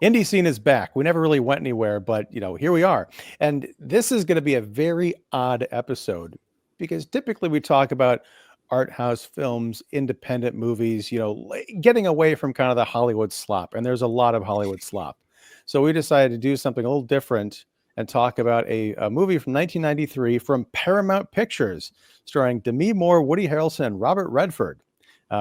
IndieSeen is back. We never really went anywhere, but here we are. And this is going to be a very odd episode because typically we talk about art house films, independent movies, getting away from kind of the Hollywood slop. And there's a lot of Hollywood slop. So we decided to do something a little different and talk about a movie from 1993 from Paramount Pictures, starring Demi Moore, Woody Harrelson, and Robert Redford,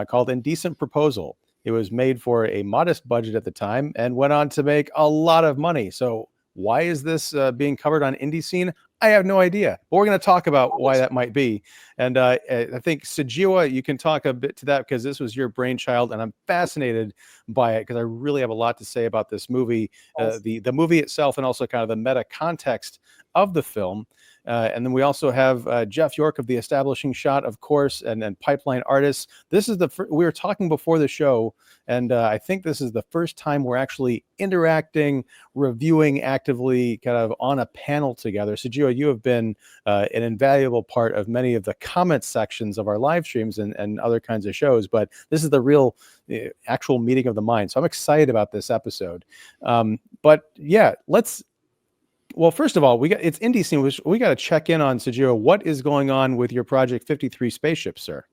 called Indecent Proposal. It was made for a modest budget at the time and went on to make a lot of money. So why is this being covered on IndieSeen? I have no idea, but we're going to talk about why that might be. And I think, Sujewa, you can talk a bit to that because this was your brainchild, and I'm fascinated by it because I really have a lot to say about this movie, the movie itself, and also kind of the meta context of the film. And then we also have Jeff York of The Establishing Shot, of course, and Pipeline Artists. This is we were talking before the show, and I think this is the first time we're actually interacting, reviewing actively, kind of on a panel together. So, Gio, you have been an invaluable part of many of the comment sections of our live streams and other kinds of shows, but this is the real actual meeting of the mind. So I'm excited about this episode. But yeah, well, first of all, it's IndieSeen, which we got to check in on. Sujewa, what is going on with your project 53 Spaceships, sir?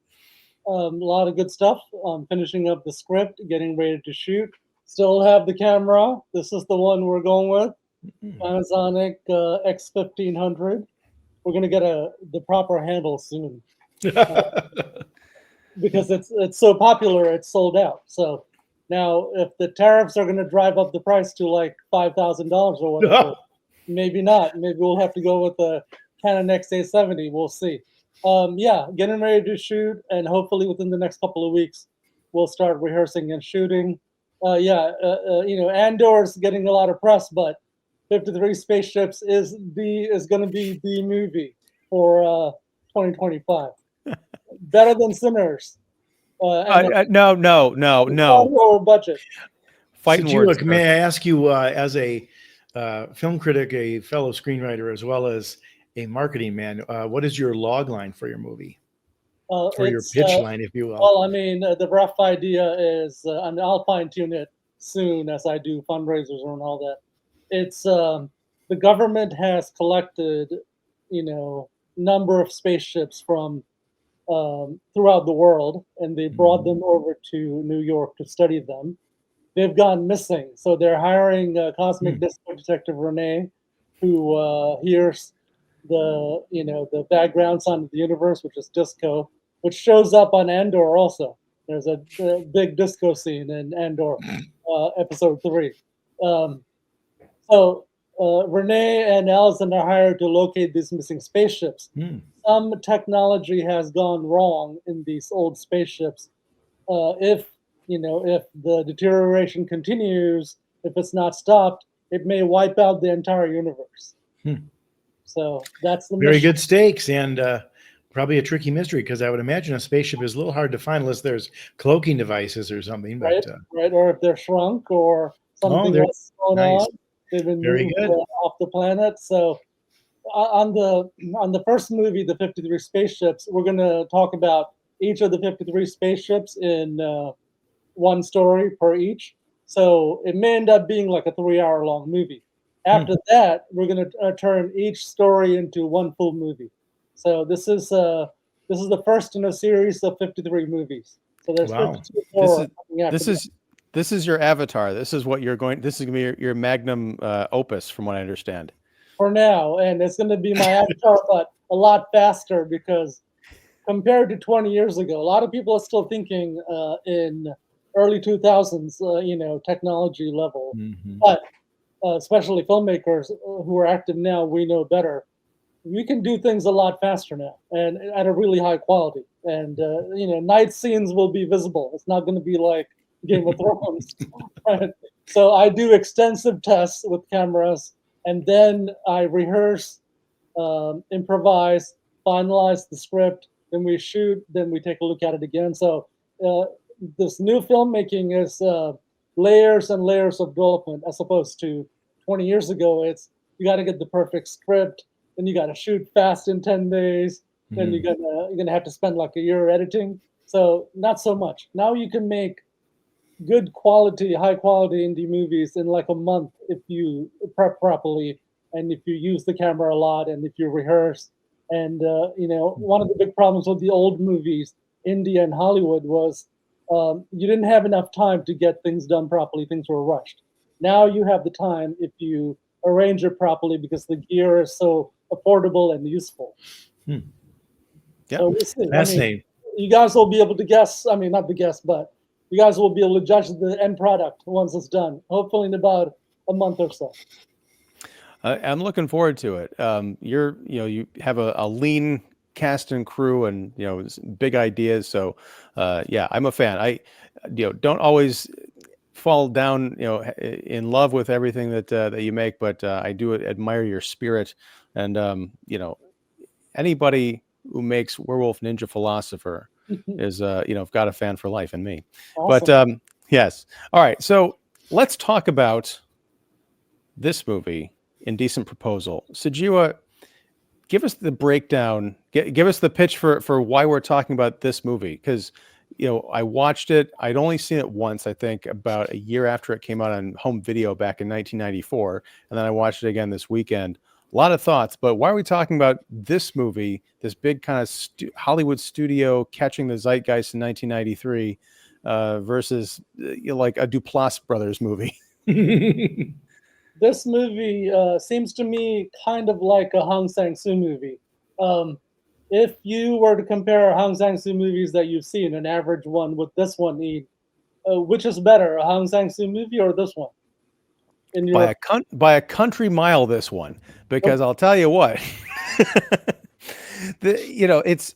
A lot of good stuff. Finishing up the script, getting ready to shoot. Still have the camera. This is the one we're going with. Panasonic X1500. We're going to get the proper handle soon. Because it's so popular, it's sold out. So now if the tariffs are going to drive up the price to like $5,000 or whatever, maybe not. Maybe we'll have to go with the Canon XA70. We'll see. Yeah, getting ready to shoot, and hopefully within the next couple of weeks, we'll start rehearsing and shooting. Andor's getting a lot of press, but 53 Spaceships is going to be the movie for 2025. Better than Sinners. No. Lower budget. Fighting words. May I ask you, as a film critic, a fellow screenwriter, as well as a marketing man, what is your log line for your movie? For your pitch line, if you will. Well, I mean, the rough idea is, and I'll fine-tune it soon as I do fundraisers and all that. It's the government has collected, number of spaceships from throughout the world, and they brought them over to New York to study them. They've gone missing, so they're hiring cosmic disco detective Renee, who hears the background sound of the universe, which is disco, which shows up on Andor also. There's a big disco scene in Andor, episode 3. So Renee and Allison are hired to locate these missing spaceships. Some technology has gone wrong in these old spaceships. If the deterioration continues, if it's not stopped, it may wipe out the entire universe. So that's the very good stakes, and probably a tricky mystery, because I would imagine a spaceship is a little hard to find unless there's cloaking devices or something. Right, or if they're shrunk or something else going on. They've been moved off the planet. So on the first movie, the 53 Spaceships, we're going to talk about each of the 53 spaceships in one story per each. So it may end up being like a 3-hour long movie. After that, we're going to turn each story into one full movie. So this is the first in a series of 53 movies. So there's 52 more. This is your avatar. This is what you're going. This is going to be your magnum opus, from what I understand. For now, and it's going to be my avatar, but a lot faster, because compared to 20 years ago, a lot of people are still thinking in early 2000s, technology level. But especially filmmakers who are active now, we know better. We can do things a lot faster now, and at a really high quality. And night scenes will be visible. It's not going to be like Game of Thrones. So I do extensive tests with cameras, and then I rehearse, improvise, finalize the script, then we shoot, then we take a look at it again. So this new filmmaking is layers and layers of development, as opposed to 20 years ago. It's you got to get the perfect script, then you got to shoot fast in 10 days, then you're gonna have to spend like a year editing. So not so much. Now you can make good quality, high quality indie movies in like a month if you prep properly and if you use the camera a lot and if you rehearse. And one of the big problems with the old movies, India and Hollywood, was you didn't have enough time to get things done properly. Things were rushed. Now you have the time if you arrange it properly because the gear is so affordable and useful. Hmm. Yeah, so we'll see. Fascinating. You guys will be able to guess. I mean, not the guess, but you guys will be able to judge the end product once it's done. Hopefully, in about a month or so. I'm looking forward to it. You have a lean cast and crew, and big ideas. So, yeah, I'm a fan. I, don't always fall down, in love with everything that you make, but I do admire your spirit, and anybody who makes Werewolf Ninja Philosopher is, got a fan for life in me. Awesome. But yes, all right. So let's talk about this movie, Indecent Proposal. Sujewa, give us the breakdown. Give us the pitch for why we're talking about this movie, because I watched it. I'd only seen it once, I think, about a year after it came out on home video back in 1994, and then I watched it again this weekend. A lot of thoughts, but why are we talking about this movie, this big kind of Hollywood studio catching the zeitgeist in 1993 versus like a Duplass Brothers movie? This movie seems to me kind of like a Hong Sang-soo movie. If you were to compare Hong Sang-soo movies that you've seen, an average one with this one, which is better, a Hong Sang-soo movie or this one? By a country mile, this one, because I'll tell you what, it's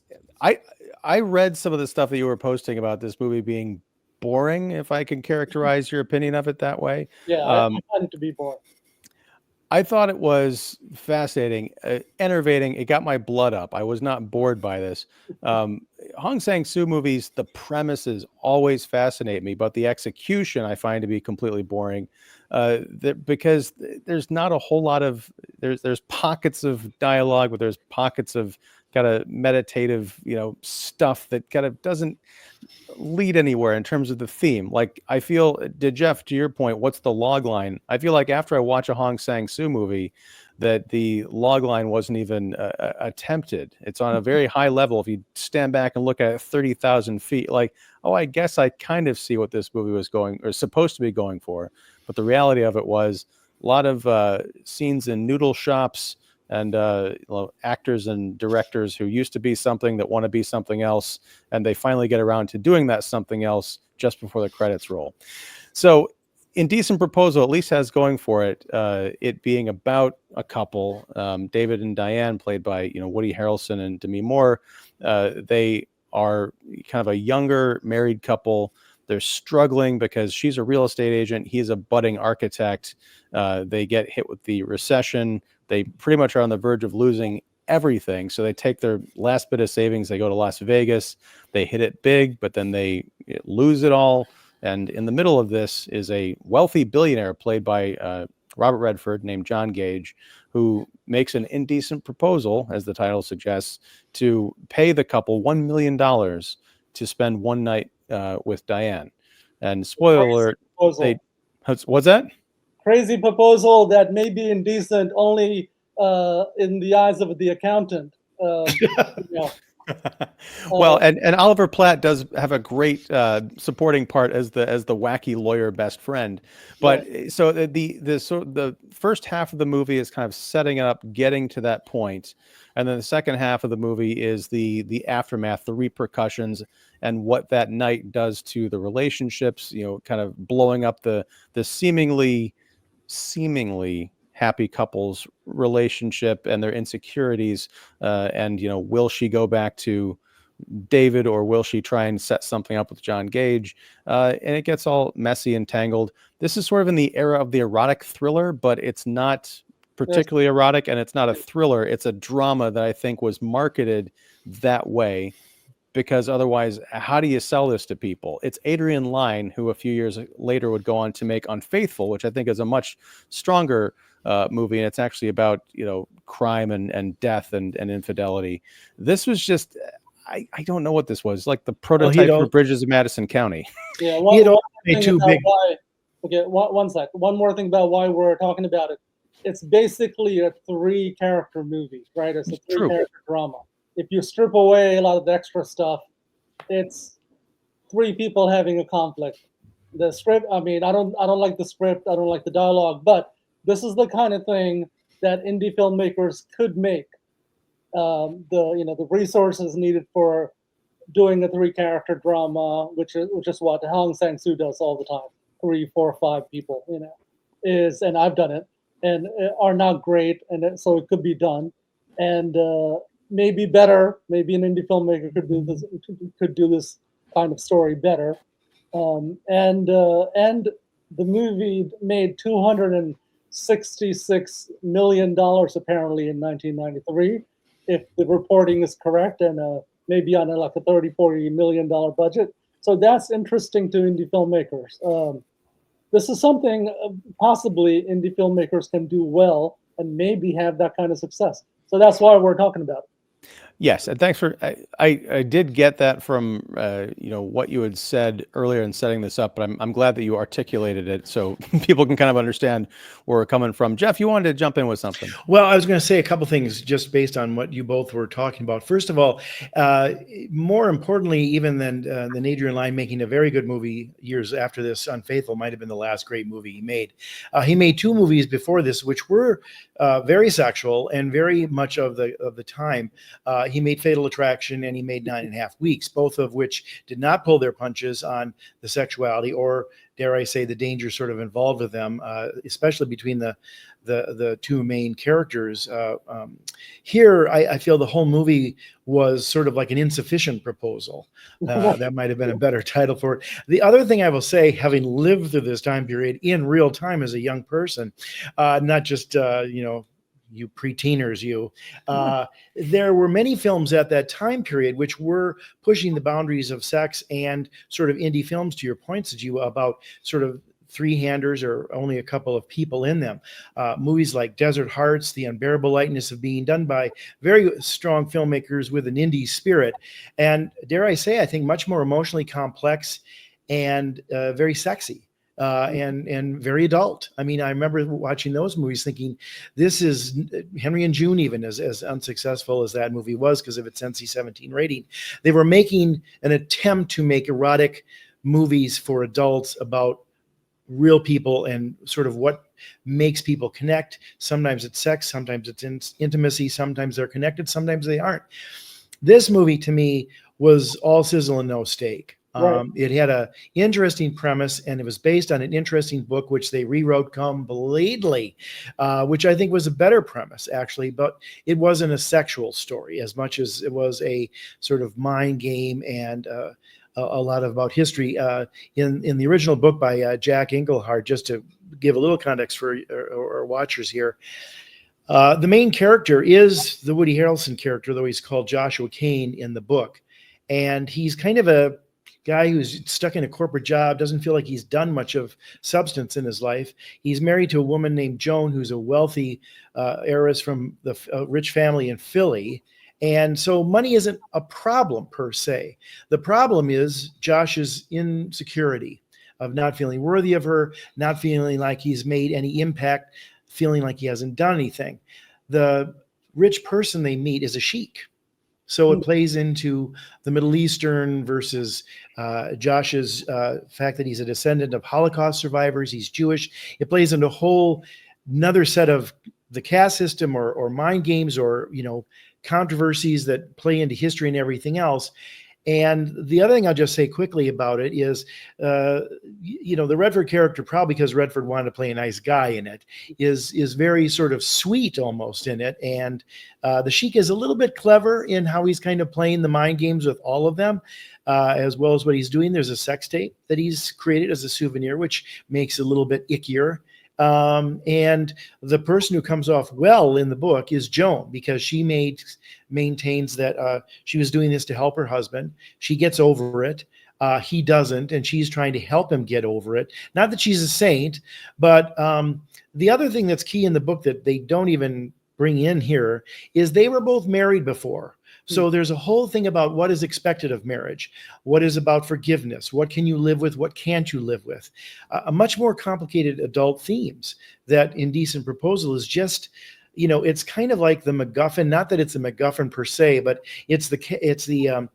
I read some of the stuff that you were posting about this movie being boring, if I can characterize your opinion of it that way. Yeah, I find it to be boring. I thought it was fascinating, enervating. It got my blood up. I was not bored by this. Hong Sang-soo movies, the premises always fascinate me, but the execution I find to be completely boring because there's not a whole lot of, there's pockets of dialogue, but there's pockets of kind of meditative, stuff that kind of doesn't lead anywhere in terms of the theme. Like, I feel, Jeff, to your point, what's the log line? I feel like after I watch a Hong Sang-soo movie, that the log line wasn't even attempted. It's on a very high level. If you stand back and look at it 30,000 feet, like, oh, I guess I kind of see what this movie was going or supposed to be going for. But the reality of it was a lot of scenes in noodle shops and actors and directors who used to be something that want to be something else, and they finally get around to doing that something else just before the credits roll. So Indecent Proposal at least has going for it, it being about a couple, David and Diane, played by Woody Harrelson and Demi Moore. They are kind of a younger married couple. They're struggling because she's a real estate agent. He's a budding architect. They get hit with the recession. They pretty much are on the verge of losing everything. So they take their last bit of savings. They go to Las Vegas. They hit it big, but then they lose it all. And in the middle of this is a wealthy billionaire played by Robert Redford named John Gage, who makes an indecent proposal, as the title suggests, to pay the couple $1 million to spend one night with Diane. And spoiler alert, what's that? Crazy proposal that may be indecent only in the eyes of the accountant. Well, and Oliver Platt does have a great supporting part as the wacky lawyer best friend. But so the first half of the movie is kind of setting up, getting to that point, and then the second half of the movie is the aftermath, the repercussions, and what that night does to the relationships. Kind of blowing up the seemingly happy couple's relationship and their insecurities, and will she go back to David or will she try and set something up with John Gage? And it gets all messy and tangled. This is sort of in the era of the erotic thriller, but it's not particularly erotic, and it's not a thriller. It's a drama that I think was marketed that way, because otherwise, how do you sell this to people? It's Adrian Lyne, who a few years later would go on to make Unfaithful, which I think is a much stronger movie, and it's actually about crime and death and infidelity. This was just, I don't know what this was. Like the Well, prototype for Bridges of Madison County. Yeah, he had one also thing made two about big. why. Okay, one sec. One more thing about why we're talking about it. It's basically a 3-character movie, right? It's a True. 3-character drama. If you strip away a lot of the extra stuff, it's 3 people having a conflict. The script, I mean, I don't like the script, I don't like the dialogue, but this is the kind of thing that indie filmmakers could make. The resources needed for doing a 3-character drama, which is what Hong Sang-soo does all the time. 3, 4, 5 people, and I've done it, and are not great, and so it could be done, and maybe better. Maybe an indie filmmaker could do this kind of story better, and the movie made $266 million apparently in 1993, if the reporting is correct, and maybe on like a $30-40 million budget. So that's interesting to indie filmmakers. This is something possibly indie filmmakers can do well and maybe have that kind of success. So that's why we're talking about it. Yes, and thanks for. I did get that from what you had said earlier in setting this up, but I'm glad that you articulated it so people can kind of understand where we're coming from. Jeff, you wanted to jump in with something. Well, I was going to say a couple things just based on what you both were talking about. First of all, more importantly, even than Adrian Lyne making a very good movie years after this, Unfaithful might have been the last great movie he made. He made 2 movies before this, which were very sexual and very much of the time. He made Fatal Attraction and he made 9.5 Weeks, both of which did not pull their punches on the sexuality or, dare I say, the danger sort of involved with them, especially between the 2 main characters. Here, I feel the whole movie was sort of like an insufficient proposal. That might have been a better title for it. The other thing I will say, having lived through this time period in real time as a young person, not just, you preteeners, there were many films at that time period which were pushing the boundaries of sex and sort of indie films, to your point, Sujewa, about sort of 3-handers or only a couple of people in them. Movies like Desert Hearts, The Unbearable Lightness of Being, done by very strong filmmakers with an indie spirit. And dare I say, I think much more emotionally complex and very sexy. And very adult. I mean, I remember watching those movies thinking, this is Henry and June, even as unsuccessful as that movie was because of its NC-17 rating. They were making an attempt to make erotic movies for adults about real people and sort of what makes people connect. Sometimes it's sex, sometimes it's intimacy, sometimes they're connected, sometimes they aren't. This movie to me was all sizzle and no steak. Right. It had an interesting premise, and it was based on an interesting book, which they rewrote completely, which I think was a better premise, actually. But it wasn't a sexual story as much as it was a sort of mind game and a lot about history. In the original book by Jack Engelhard, just to give a little context for our watchers here, the main character is the Woody Harrelson character, though he's called Joshua Kane in the book. And he's kind of a guy who's stuck in a corporate job, doesn't feel like he's done much of substance in his life. He's married to a woman named Joan, who's a wealthy heiress from the rich family in Philly. And so money isn't a problem per se. The problem is Josh's insecurity of not feeling worthy of her, not feeling like he's made any impact, feeling like he hasn't done anything. The rich person they meet is a sheik. So it plays into the Middle Eastern versus Josh's fact that he's a descendant of Holocaust survivors. He's Jewish. It plays into another set of the caste system or mind games or, controversies that play into history and everything else. And the other thing I'll just say quickly about it is, the Redford character, probably because Redford wanted to play a nice guy in it, is very sort of sweet almost in it. And the Sheik is a little bit clever in how he's kind of playing the mind games with all of them, as well as what he's doing. There's a sex tape that he's created as a souvenir, which makes it a little bit ickier. And the person who comes off well in the book is Joan, because she maintains that she was doing this to help her husband. She gets over it. He doesn't, and she's trying to help him get over it. Not that she's a saint, but the other thing that's key in the book that they don't even bring in here is they were both married before. So there's a whole thing about what is expected of marriage, what is about forgiveness, what can you live with, what can't you live with, a much more complicated adult themes that Indecent Proposal is just, it's kind of like the MacGuffin. Not that it's a MacGuffin per se, but it's the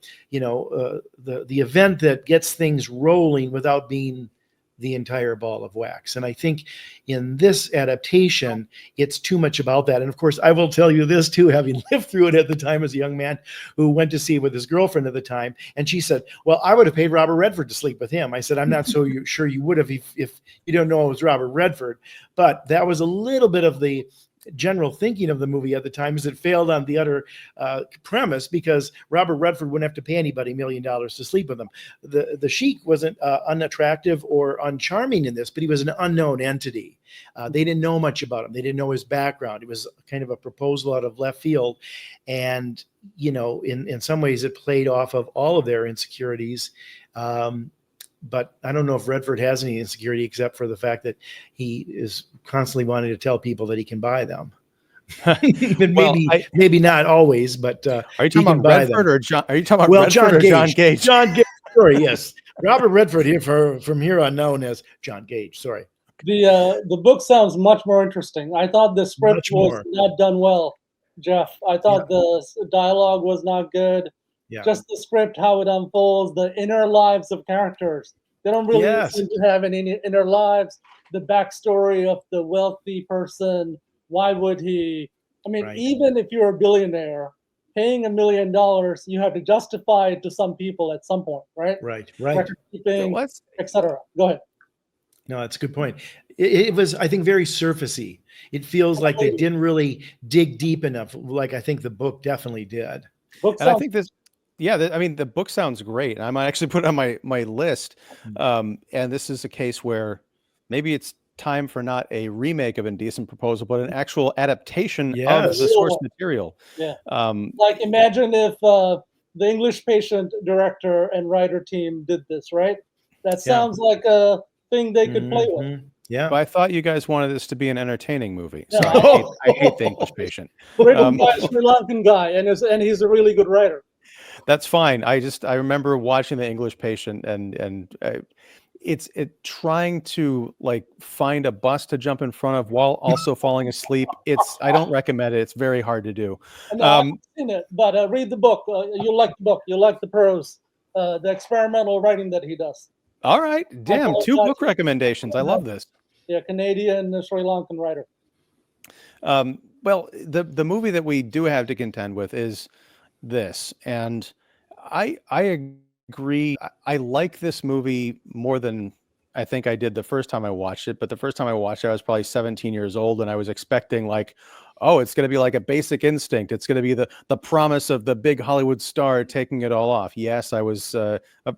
event that gets things rolling without being the entire ball of wax. And I think in this adaptation, it's too much about that. And of course, I will tell you this too, having lived through it at the time as a young man who went to see it with his girlfriend at the time. And she said, well, I would have paid Robert Redford to sleep with him. I said, I'm not sure you would have if you don't know it was Robert Redford. But that was a little bit of the general thinking of the movie at the time, is it failed on the other premise, because Robert Redford wouldn't have to pay anybody $1 million to sleep with him. The Sheik wasn't unattractive or uncharming in this, but he was an unknown entity. They didn't know much about him. They didn't know his background. It was kind of a proposal out of left field. And, in some ways it played off of all of their insecurities. But I don't know if Redford has any insecurity except for the fact that he is constantly wanting to tell people that he can buy them. Maybe not always, but are you talking about Redford or John? Are you talking about Redford John or Gage? John Gage? John Gage. Sorry, yes, Robert Redford here from here on known as John Gage. Sorry. The book sounds much more interesting. I thought the script was not done well, Jeff. I thought the dialogue was not good. Yeah. Just the script, how it unfolds, the inner lives of characters. They don't really seem to have any inner lives. The backstory of the wealthy person. Why would he? I mean, even if you're a billionaire, paying $1 million, you have to justify it to some people at some point, right? Right. Record keeping, etc. Go ahead. No, that's a good point. It was, I think, very surfacey. It feels like they didn't really dig deep enough, like I think the book definitely did. And I think this. Yeah, I mean, the book sounds great. I might actually put it on my list. And this is a case where maybe it's time for not a remake of Indecent Proposal, but an actual adaptation of the source material. Yeah. Like imagine if the English Patient director and writer team did this, right? That sounds like a thing they could play with. Yeah. But I thought you guys wanted this to be an entertaining movie. So I hate the English Patient. Written by a Sri Lankan guy, and he's a really good writer. That's fine. I remember watching The English Patient, and it's trying to like find a bus to jump in front of while also falling asleep. I don't recommend it. It's very hard to do. No, I haven't seen it, but read the book. You'll like the book. You'll like the prose, the experimental writing that he does. All right. Damn, 2 book recommendations. I love this. Yeah, Canadian Sri Lankan writer. Well, the movie that we do have to contend with is this, and I agree. I like this movie more than I think I did the first time I watched it. But the first time I watched it, I was probably 17 years old, and I was expecting like, oh, it's going to be like a Basic Instinct. It's going to be the promise of the big Hollywood star taking it all off. Yes, I was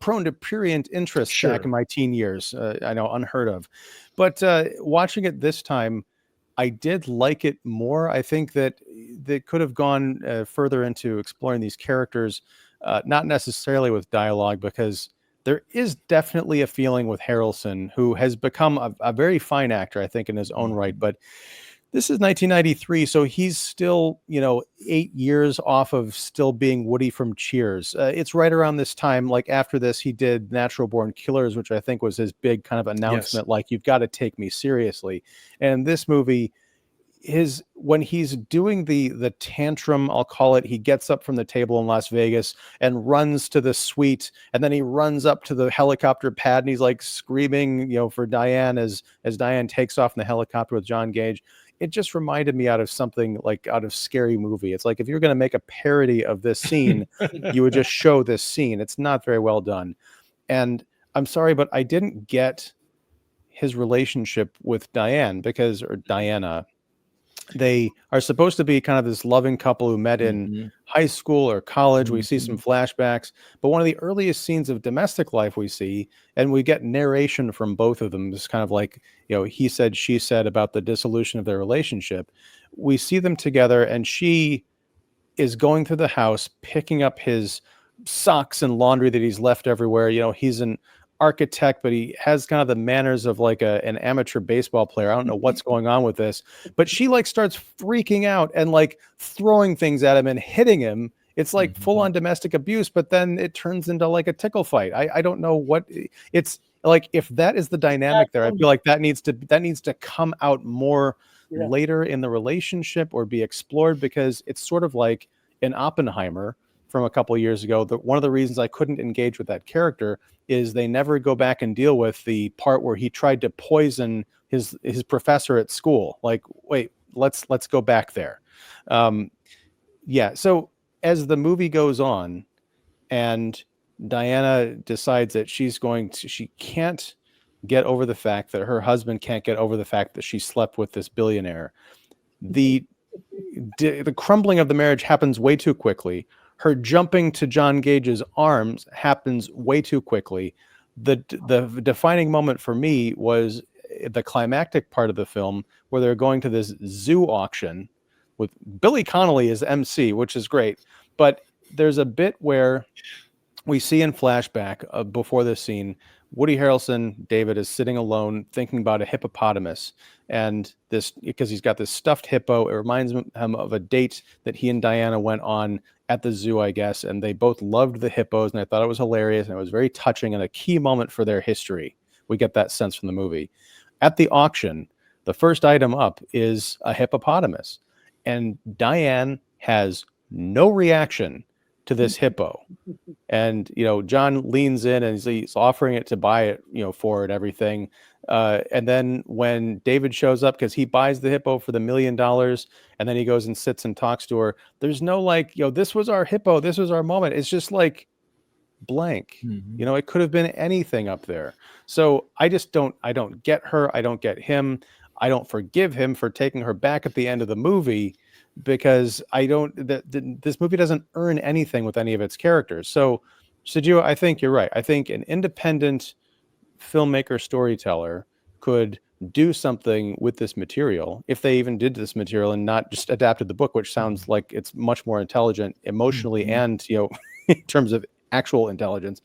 prone to prurient interest back in my teen years. I know, unheard of. But watching it this time, I did like it more. I think that they could have gone further into exploring these characters, not necessarily with dialogue, because there is definitely a feeling with Harrelson, who has become a very fine actor, I think, in his own right. But this is 1993, so he's still, 8 years off of still being Woody from Cheers. It's right around this time, like after this, he did Natural Born Killers, which I think was his big kind of announcement, like, you've got to take me seriously. And this movie, when he's doing the tantrum, I'll call it, he gets up from the table in Las Vegas and runs to the suite, and then he runs up to the helicopter pad and he's like screaming, for Diane as Diane takes off in the helicopter with John Gage. It just reminded me out of something like out of Scary Movie. It's like, if you're going to make a parody of this scene, you would just show this scene. It's not very well done. And I'm sorry, but I didn't get his relationship with Diane or Diana. They are supposed to be kind of this loving couple who met in high school or college. We see some flashbacks, but one of the earliest scenes of domestic life we see, and we get narration from both of them, just kind of like, he said, she said, about the dissolution of their relationship. We see them together, and she is going through the house, picking up his socks and laundry that he's left everywhere. He's an architect, but he has kind of the manners of like an amateur baseball player. I don't know what's going on with this, but she like starts freaking out and like throwing things at him and hitting him It's like full on domestic abuse, but then it turns into like a tickle fight. I don't know what it's like. If that is the dynamic there, I feel like that needs to come out more later in the relationship or be explored, because it's sort of like in Oppenheimer from a couple of years ago. One of the reasons I couldn't engage with that character is they never go back and deal with the part where he tried to poison his professor at school. Like, wait, let's go back there. Yeah. So as the movie goes on and Diana decides that she can't get over the fact that her husband can't get over the fact that she slept with this billionaire. The crumbling of the marriage happens way too quickly. Her jumping to John Gage's arms happens way too quickly. The defining moment for me was the climactic part of the film where they're going to this zoo auction with Billy Connolly as MC, which is great. But there's a bit where we see in flashback before this scene, Woody Harrelson, David, is sitting alone thinking about a hippopotamus. And this, because he's got this stuffed hippo, it reminds him of a date that he and Diana went on at the zoo, I guess. And they both loved the hippos, and I thought it was hilarious. And it was very touching and a key moment for their history. We get that sense from the movie. At the auction, the first item up is a hippopotamus. And Diane has no reaction to this hippo. And, John leans in and he's offering it to buy it, for it, everything. And then when David shows up, because he buys the hippo for the $1 million, and then he goes and sits and talks to her, there's no like, this was our hippo, this was our moment. It's just like blank. It could have been anything up there. So I don't get her. I don't get him. I don't forgive him for taking her back at the end of the movie, because this movie doesn't earn anything with any of its characters. So, Sujewa, I think you're right. I think an independent filmmaker storyteller could do something with this material, if they even did this material and not just adapted the book, which sounds like it's much more intelligent emotionally and, in terms of actual intelligence.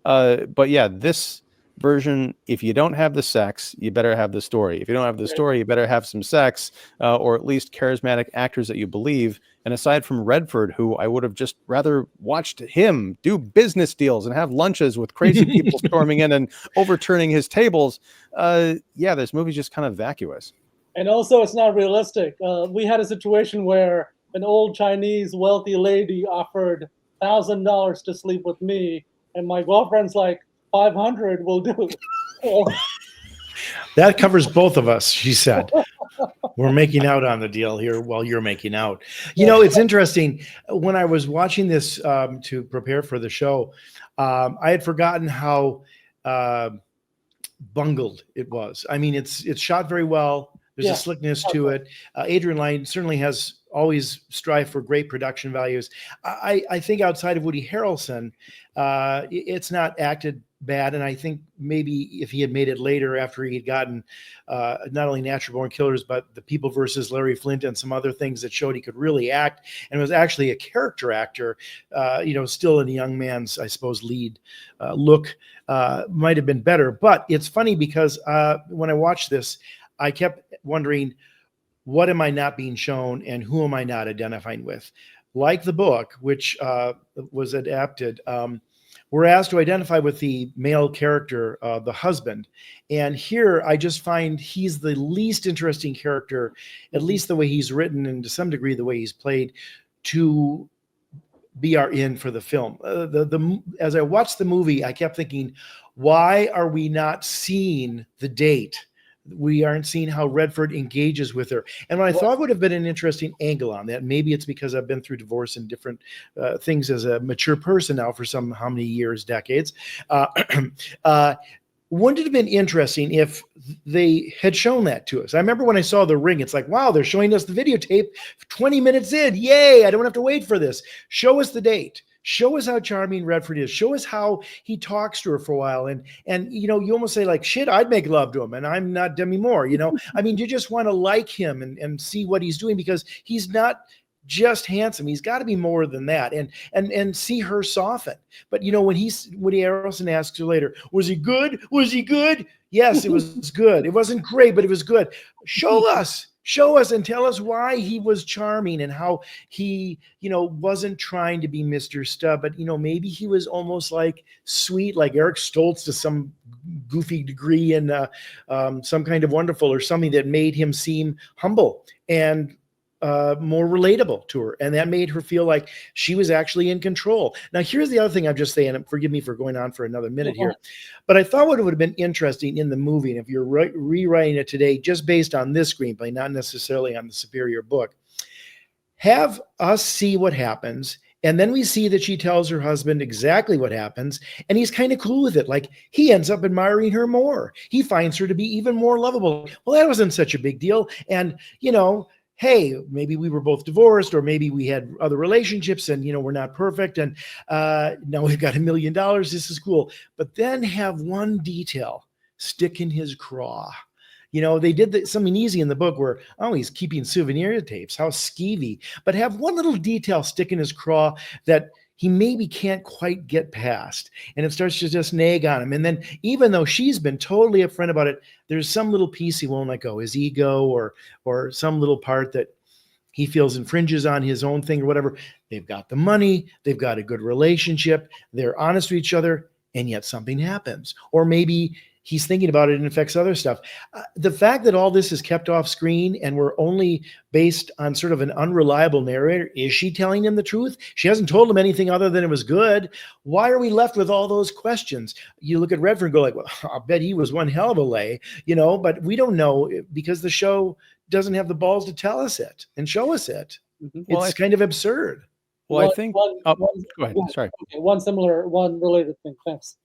But yeah, this version, if you don't have the sex, you better have the story. If you don't have the story, you better have some sex, or at least charismatic actors that you believe. And aside from Redford, who I would have just rather watched him do business deals and have lunches with crazy people storming in and overturning his tables, this movie's just kind of vacuous. And also, it's not realistic. We had a situation where an old Chinese wealthy lady offered $1,000 to sleep with me, and my girlfriend's like, 500 will do. That covers both of us, she said. We're making out on the deal here while you're making out. It's interesting. When I was watching this to prepare for the show, I had forgotten how bungled it was. I mean, it's shot very well. There's a slickness to it. Adrian Lyne certainly has always strive for great production values. I think outside of Woody Harrelson, it's not acted bad. And I think maybe if he had made it later after he had gotten not only Natural Born Killers, but The People versus Larry Flint and some other things that showed he could really act and was actually a character actor, still in a young man's, I suppose, lead look, might have been better. But it's funny because when I watched this, I kept wondering, what am I not being shown and who am I not identifying with? Like the book, which was adapted, we're asked to identify with the male character, the husband. And here I just find he's the least interesting character, at least the way he's written and to some degree the way he's played, to be our in for the film. As I watched the movie, I kept thinking, why are we not seeing the date? We aren't seeing how Redford engages with her. And what I thought would have been an interesting angle on that, maybe it's because I've been through divorce and different things as a mature person now for how many years, decades. Wouldn't it have been interesting if they had shown that to us? I remember when I saw The Ring, it's like, wow, they're showing us the videotape 20 minutes in. Yay, I don't have to wait for this. Show us the date. Show us how charming Redford is. Show us how he talks to her for a while. And you almost say like, shit, I'd make love to him. And I'm not Demi Moore, I mean, you just want to like him and see what he's doing, because he's not just handsome. He's got to be more than that. And see her soften. But when Woody Harrelson asks her later, was he good? Was he good? Yes, it was good. It wasn't great, but it was good. Show us. Show us and tell us why he was charming and how he, wasn't trying to be Mr. Stubb, but, maybe he was almost like sweet, like Eric Stoltz to some goofy degree, and some kind of wonderful, or something that made him seem humble and more relatable to her. And that made her feel like she was actually in control. Now, here's the other thing I'm just saying, and forgive me for going on for another minute here, but I thought what would have been interesting in the movie, and if you're rewriting it today, just based on this screenplay, not necessarily on the superior book, have us see what happens. And then we see that she tells her husband exactly what happens, and he's kind of cool with it. Like, he ends up admiring her more. He finds her to be even more lovable. Well, that wasn't such a big deal. And, hey, maybe we were both divorced, or maybe we had other relationships, and, we're not perfect. And now we've got $1 million. This is cool. But then have one detail stick in his craw. They did something easy in the book where, he's keeping souvenir tapes. How skeevy. But have one little detail stick in his craw that he maybe can't quite get past. And it starts to just nag on him. And then, even though she's been totally upfront about it, there's some little piece he won't let go, his ego, or some little part that he feels infringes on his own thing or whatever. They've got the money. They've got a good relationship. They're honest with each other. And yet something happens. Or maybe he's thinking about it and affects other stuff. The fact that all this is kept off screen and we're only based on sort of an unreliable narrator, is she telling him the truth? She hasn't told him anything other than it was good. Why are we left with all those questions? You look at Redford and go like, well, I'll bet he was one hell of a lay, but we don't know, because the show doesn't have the balls to tell us it and show us it. Well, it's kind of absurd. Well, I think, go ahead. Sorry. Okay, one related thing. Thanks.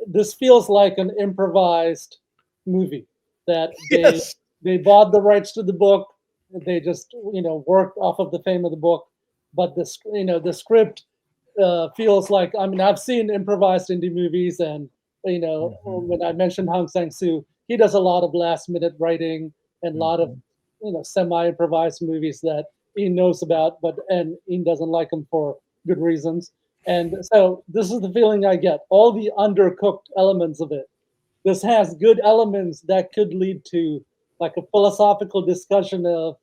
This feels like an improvised movie that they bought the rights to the book. They just worked off of the fame of the book, but the script feels like, I've seen improvised indie movies, and when I mentioned Hong Sang-soo, he does a lot of last minute writing and a lot of semi improvised movies that Ian knows about, and Ian doesn't like them for good reasons. And so this is the feeling I get, all the undercooked elements of it. This has good elements that could lead to like a philosophical discussion of,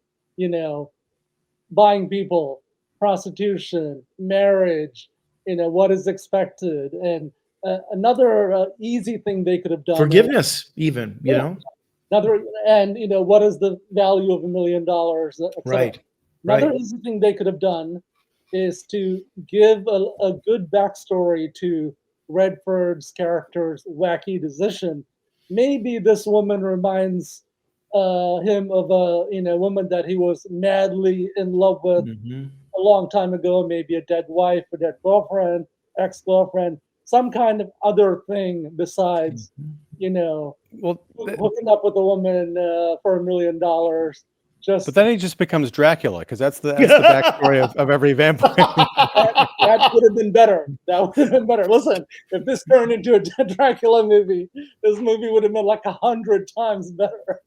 buying people, prostitution, marriage, what is expected. And another easy thing they could have done. Forgiveness, even, Another, and, what is the value of $1 million? Right. Another easy thing they could have done is to give a good backstory to Redford's character's wacky decision. Maybe this woman reminds him of a woman that he was madly in love with a long time ago, maybe a dead wife, a dead girlfriend, ex-girlfriend, some kind of other thing besides, hooking up with a woman for $1 million. But then he just becomes Dracula, because that's the backstory of every vampire. that would have been better. That would have been better. Listen, if this turned into a Dracula movie, this movie would have been like 100 times better.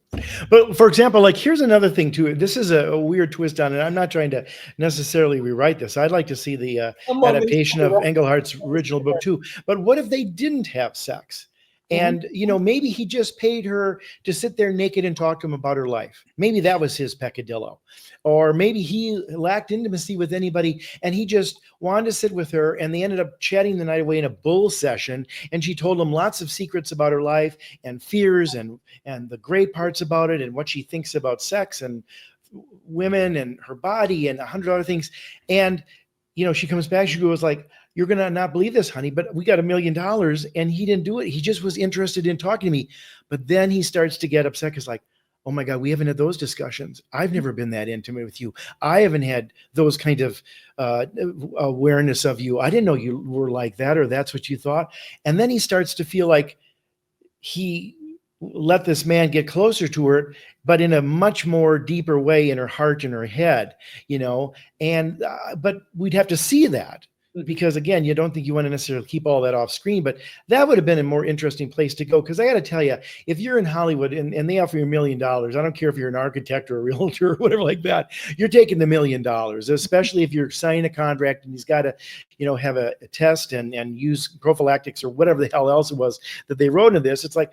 But for example, like, here's another thing too. This is a weird twist on it. I'm not trying to necessarily rewrite this. I'd like to see the adaptation of Engelhardt's original book too. But what if they didn't have sex? And, maybe he just paid her to sit there naked and talk to him about her life. Maybe that was his peccadillo. Or maybe he lacked intimacy with anybody and he just wanted to sit with her, and they ended up chatting the night away in a bull session. And she told him lots of secrets about her life and fears and the great parts about it and what she thinks about sex and women and her body and 100 other things. And, she comes back, she goes like, you're going to not believe this, honey, but we got $1 million and he didn't do it. He just was interested in talking to me. But then he starts to get upset because like, oh my God, we haven't had those discussions. I've never been that intimate with you. I haven't had those kind of awareness of you. I didn't know you were like that, or that's what you thought. And then he starts to feel like he let this man get closer to her, but in a much more deeper way in her heart and her head, and, but we'd have to see that. Because again, you don't think you want to necessarily keep all that off screen, but that would have been a more interesting place to go. Because I got to tell you, if you're in Hollywood and they offer you $1 million, I don't care if you're an architect or a realtor or whatever like that, you're taking the $1 million, especially if you're signing a contract and he's got to, have a test and use prophylactics or whatever the hell else it was that they wrote into this. It's like,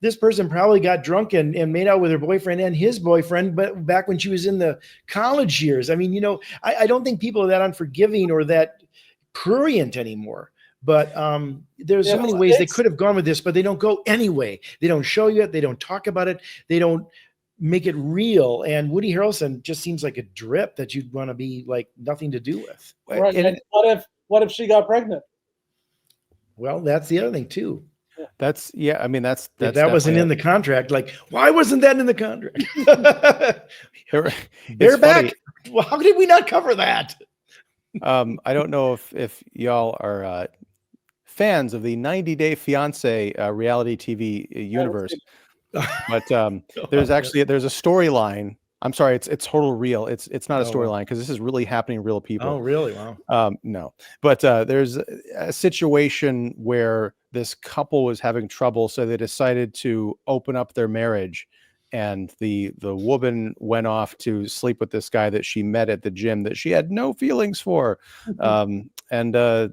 this person probably got drunk and made out with her boyfriend and his boyfriend, but back when she was in the college years. I mean, I don't think people are that unforgiving or that prurient anymore. But there's so many ways they could have gone with this, but they don't go anyway. They don't show you it. They don't talk about it. They don't make it real. And Woody Harrelson just seems like a drip that you'd want to be like nothing to do with. Right. And what if she got pregnant? Well, that's the other thing too. That's I mean, that's that wasn't in the contract. Like, why wasn't that in the contract? They're back. Well, how did we not cover that? I don't know if y'all are fans of the 90 Day Fiance reality TV universe, but there's a storyline. I'm sorry, it's total real. It's not a storyline because this is really happening to real people. Oh, really? Wow. No, but there's a situation where this couple was having trouble, so they decided to open up their marriage, and the woman went off to sleep with this guy that she met at the gym that she had no feelings for, and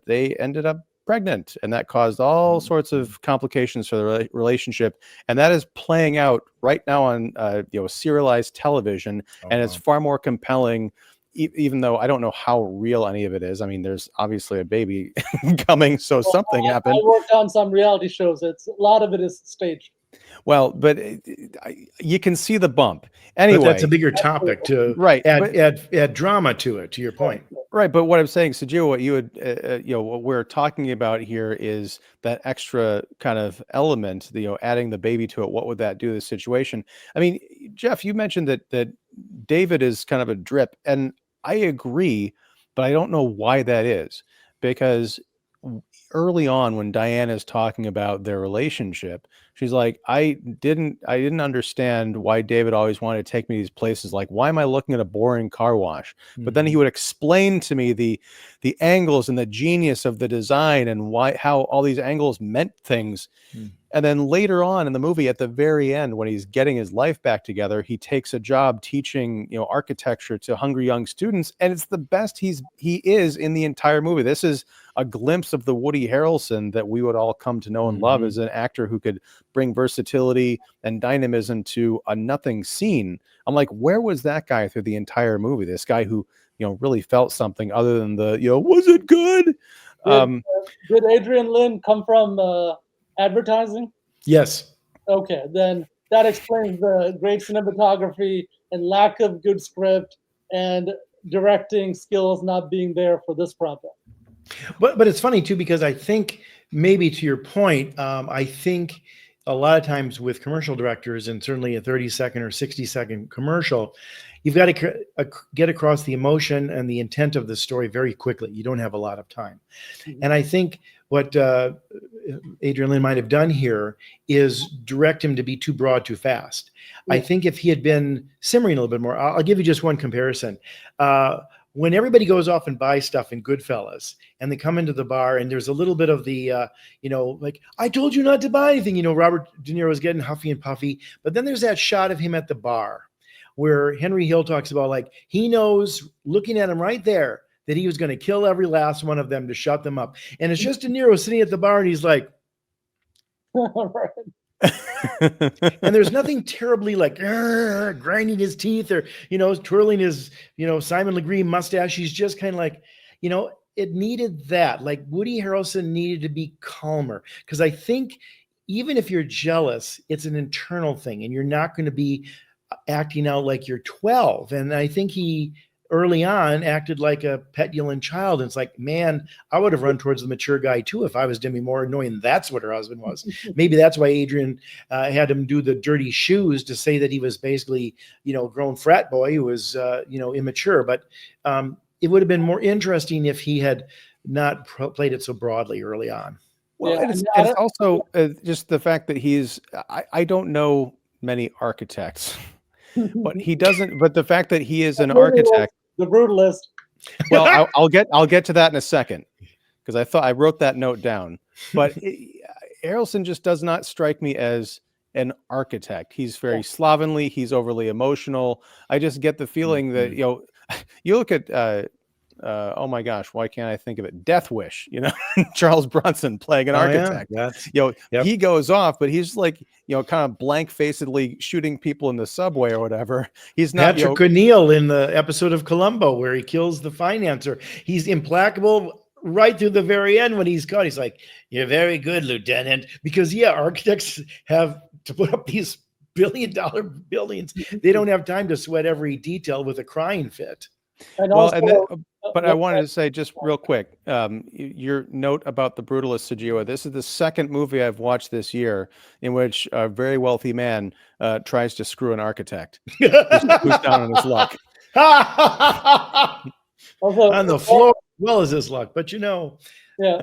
they ended up pregnant, and that caused all sorts of complications for the relationship, and that is playing out right now on serialized television, and it's far more compelling, even though I don't know how real any of it is. I mean, there's obviously a baby coming, so something happened. I worked on some reality shows. A lot of it is staged. Well, but you can see the bump anyway. But that's a bigger topic to add drama to it. To your point, right? But what I'm saying, Sujewa, what you would, what we're talking about here is that extra kind of element. Adding the baby to it. What would that do to the situation? I mean, Jeff, you mentioned that David is kind of a drip, and I agree, but I don't know why that is, because early on when Diane is talking about their relationship, she's like, I didn't understand why David always wanted to take me to these places. Like, why am I looking at a boring car wash? Mm-hmm. But then he would explain to me the angles and the genius of the design and how all these angles meant things. Mm-hmm. And then later on in the movie, at the very end, when he's getting his life back together, he takes a job teaching, architecture to hungry young students, and it's the best he is in the entire movie. This is a glimpse of the Woody Harrelson that we would all come to know and love as an actor who could bring versatility and dynamism to a nothing scene. I'm like, where was that guy through the entire movie? This guy who, really felt something other than was it good? Did Adrian Lyne come from advertising? Yes. Okay, then that explains the great cinematography and lack of good script and directing skills not being there for this project. But it's funny too, because I think maybe to your point, I think a lot of times with commercial directors, and certainly a 30-second or 60-second commercial, you've got to get across the emotion and the intent of the story very quickly. You don't have a lot of time. Mm-hmm. And I think what Adrian Lyne might have done here is direct him to be too broad too fast. Yeah. I think if he had been simmering a little bit more, I'll give you just one comparison. When everybody goes off and buys stuff in Goodfellas and they come into the bar and there's a little bit of the, like, I told you not to buy anything, Robert De Niro is getting huffy and puffy. But then there's that shot of him at the bar where Henry Hill talks about, like, he knows, looking at him right there, that he was going to kill every last one of them to shut them up. And it's just De Niro sitting at the bar and he's like, and there's nothing terribly like grinding his teeth or, twirling his, Simon Legree mustache. He's just kind of like, it needed that. Like, Woody Harrelson needed to be calmer, because I think even if you're jealous, it's an internal thing and you're not going to be acting out like you're 12. And I think he early on acted like a petulant child. And it's like, man, I would have run towards the mature guy too if I was Demi Moore, knowing that's what her husband was. Maybe that's why Adrian had him do the dirty shoes to say that he was basically, grown frat boy who was, immature. But it would have been more interesting if he had not played it so broadly early on. Well, yeah, it's also just the fact that I don't know many architects, but he doesn't. But the fact that he is an architect, the brutalist. Well, I'll get to that in a second, because I thought I wrote that note down. But Harrelson just does not strike me as an architect. He's very slovenly. He's overly emotional. I just get the feeling that you look at oh my gosh, why can't I think of it? Death Wish, Charles Bronson playing an architect. That's Yep. Yep. He goes off, but he's like, kind of blank-facedly shooting people in the subway or whatever. He's not, Patrick O'Neill in the episode of Columbo where he kills the financer. He's implacable right through the very end when he's caught. He's like, "You're very good, Lieutenant," because architects have to put up these billion-dollar buildings. They don't have time to sweat every detail with a crying fit. And well, also, but I wanted to say just real quick, your note about the brutalist Sujewa. This is the second movie I've watched this year in which a very wealthy man tries to screw an architect who's down on his luck. also, On the floor as well as his luck, but yeah,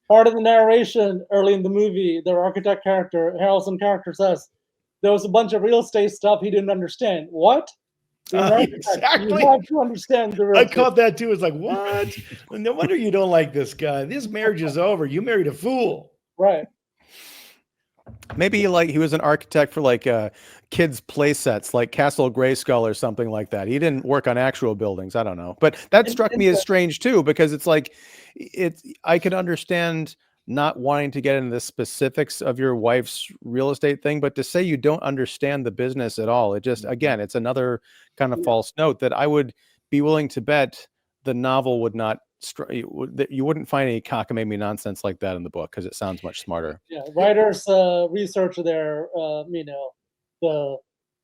part of the narration early in the movie, their architect character, Harrelson character, says there was a bunch of real estate stuff he didn't understand. What? Exactly. You have to understand the real I estate. caught that too. It's like, what? No wonder you don't like this guy. This marriage is over. You married a fool. Right. Maybe he was an architect for kids' play sets, like Castle Grayskull or something like that. He didn't work on actual buildings. I don't know, but that struck me as strange too, because it's like I could understand not wanting to get into the specifics of your wife's real estate thing, but to say you don't understand the business at all, it just, again, it's another kind of false note that I would be willing to bet the novel would not, you wouldn't find any cockamamie nonsense like that in the book because it sounds much smarter. Yeah, writers research their, the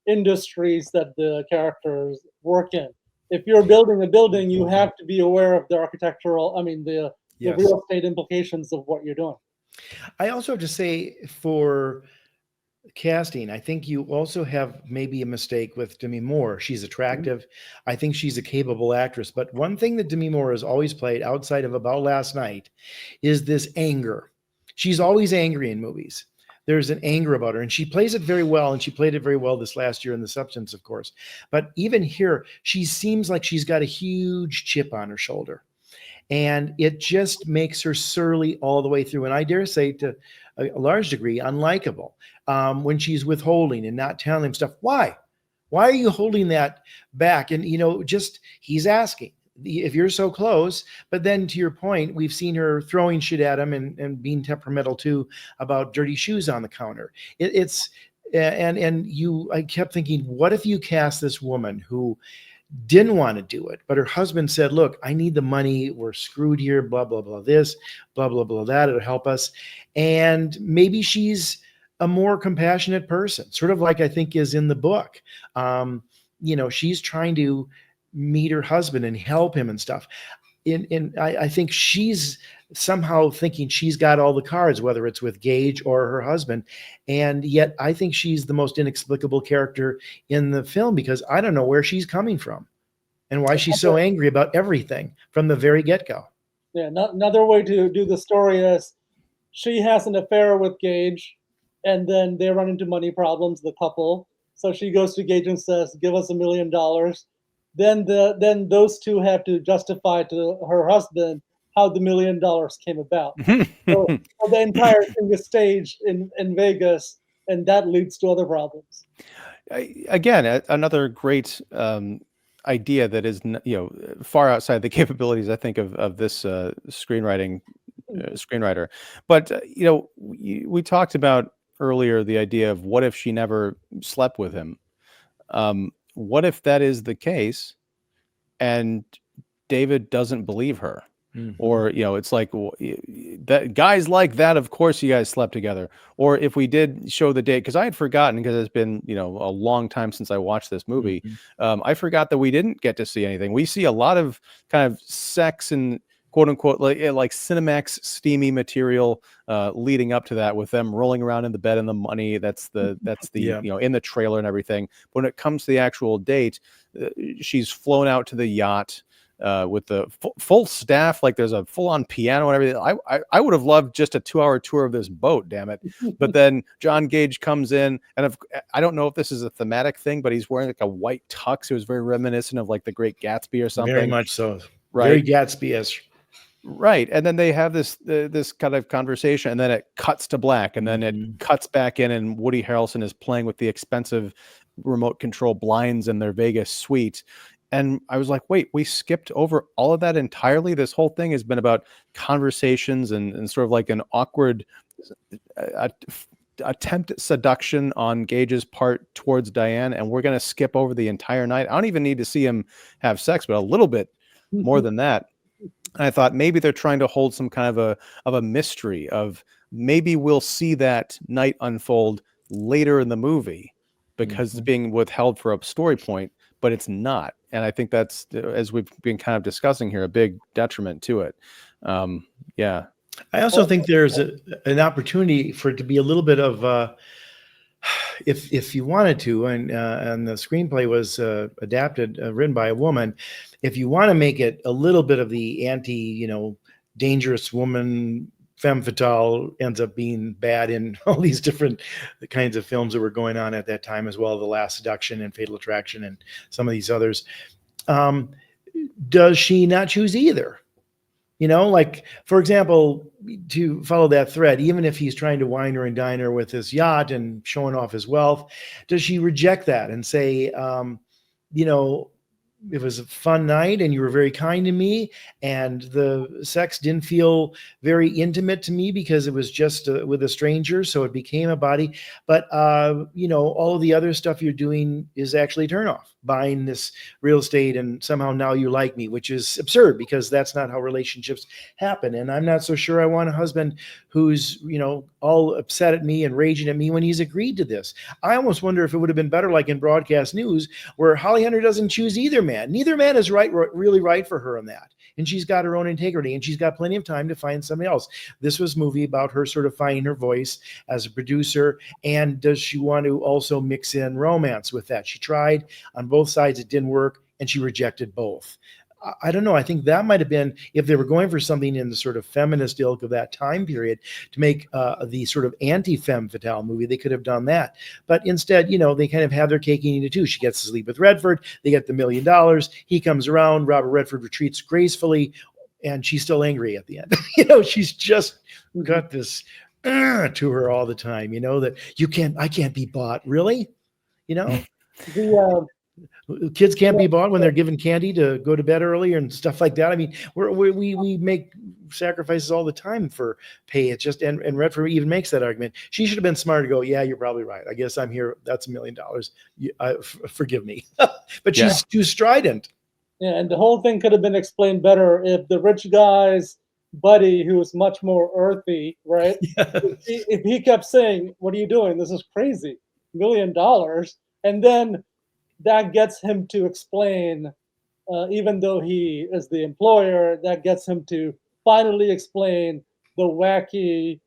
industries that the characters work in. If you're building a building, you have to be aware of the architectural, the real estate implications of what you're doing. I also have to say for casting, I think you also have maybe a mistake with Demi Moore. She's attractive. I think she's a capable actress. But one thing that Demi Moore has always played outside of About Last Night is this anger. She's always angry in movies. There's an anger about her, and she plays it very well, and she played it very well this last year in The Substance, of course. But even here, she seems like she's got a huge chip on her shoulder. And it just makes her surly all the way through. And I dare say to a large degree, unlikable when she's withholding and not telling him stuff. Why? Why are you holding that back? And, he's asking if you're so close. But then to your point, we've seen her throwing shit at him and being temperamental too about dirty shoes on the counter. I kept thinking, what if you cast this woman who didn't want to do it, but her husband said, "Look, I need the money. We're screwed here, blah, blah, blah, this, blah, blah, blah, that. It'll help us." And maybe she's a more compassionate person, sort of like I think is in the book. She's trying to meet her husband and help him and stuff. I think she's somehow thinking she's got all the cards, whether it's with Gage or her husband. And yet I think she's the most inexplicable character in the film because I don't know where she's coming from and why she's so angry about everything from the very get-go. Yeah, another way to do the story is she has an affair with Gage, and then they run into money problems, the couple. So she goes to Gage and says, "Give us $1 million." Then those two have to justify to her husband how the $1 million came about. so the entire thing is staged in Vegas, and that leads to other problems. Again, another great idea that is far outside the capabilities, I think, of this screenwriter. But we talked about earlier the idea of what if she never slept with him. What if that is the case and David doesn't believe her? Mm-hmm. Or, it's like that guys like that, of course you guys slept together. Or if we did show the date, because I had forgotten, because it's been, a long time since I watched this movie. Mm-hmm. I forgot that we didn't get to see anything. We see a lot of kind of sex and quote unquote, like Cinemax steamy material leading up to that, with them rolling around in the bed and the money. That's the yeah. In the trailer and everything. But when it comes to the actual date, she's flown out to the yacht with the full staff. Like there's a full on piano and everything. I would have loved just a 2-hour tour of this boat, damn it. But then John Gage comes in, and I don't know if this is a thematic thing, but he's wearing like a white tux. It was very reminiscent of like The Great Gatsby or something. Very much so. Right. Very Gatsby-esque. Right. And then they have this kind of conversation, and then it cuts to black, and then it cuts back in, and Woody Harrelson is playing with the expensive remote control blinds in their Vegas suite. And I was like, wait, we skipped over all of that entirely. This whole thing has been about conversations and sort of like an awkward uh, attempt at seduction on Gage's part towards Diane, and we're going to skip over the entire night. I don't even need to see him have sex, but a little bit more than that. And I thought maybe they're trying to hold some kind of a mystery of maybe we'll see that night unfold later in the movie because it's being withheld for a story point, but it's not. And I think that's, as we've been kind of discussing here, a big detriment to it. Yeah. I also think there's an opportunity for it to be a little bit of, if you wanted to, and the screenplay was adapted, written by a woman. If you want to make it a little bit of the dangerous woman, femme fatale ends up being bad in all these different kinds of films that were going on at that time as well, The Last Seduction and Fatal Attraction and some of these others. Does she not choose either? Like, for example, to follow that thread, even if he's trying to wine her and dine her with his yacht and showing off his wealth, does she reject that and say, it was a fun night and you were very kind to me, and the sex didn't feel very intimate to me because it was just with a stranger, so it became a body. But all of the other stuff you're doing is actually a turnoff. Buying this real estate and somehow now you like me, which is absurd because that's not how relationships happen. And I'm not so sure I want a husband who's all upset at me and raging at me when he's agreed to this. I almost wonder if it would have been better like in broadcast news, where Holly Hunter doesn't choose either man. Neither man is really right for her in that. And she's got her own integrity and she's got plenty of time to find somebody else. This was a movie about her sort of finding her voice as a producer. And does she want to also mix in romance with that? She tried on both sides. It didn't work. And she rejected both. I don't know. I think that might have been, if they were going for something in the sort of feminist ilk of that time period to make the sort of anti-femme fatale movie, they could have done that. But instead, they kind of have their cake and eat it too. She gets to sleep with Redford. They get the $1 million. He comes around. Robert Redford retreats gracefully, and she's still angry at the end. She's just got this to her all the time, that I can't be bought. Really? Kids can't be bought when they're given candy to go to bed early and stuff like that. I mean, we make sacrifices all the time for pay. It's just, and Redford even makes that argument. She should have been smart to go, yeah, you're probably right. I guess I'm here. That's $1 million. Forgive me. But she's too strident. Yeah, and the whole thing could have been explained better if the rich guy's buddy, who was much more earthy, right? Yes. If he kept saying, what are you doing? This is crazy. $1 million. And then that gets him to explain, even though he is the employer, that gets him to finally explain the wacky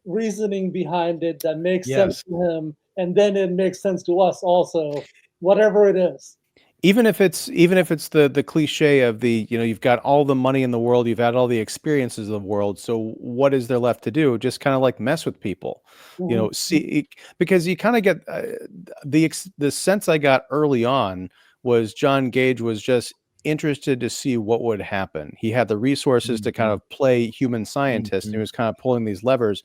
reasoning behind it that makes sense to him. And then it makes sense to us also, whatever it is. Even if it's the cliche of the, you've got all the money in the world, you've had all the experiences of the world. So what is there left to do? Just kind of like mess with people, see, because you kind of get the sense I got early on was John Gage was just interested to see what would happen. He had the resources to kind of play human scientist, and he was kind of pulling these levers.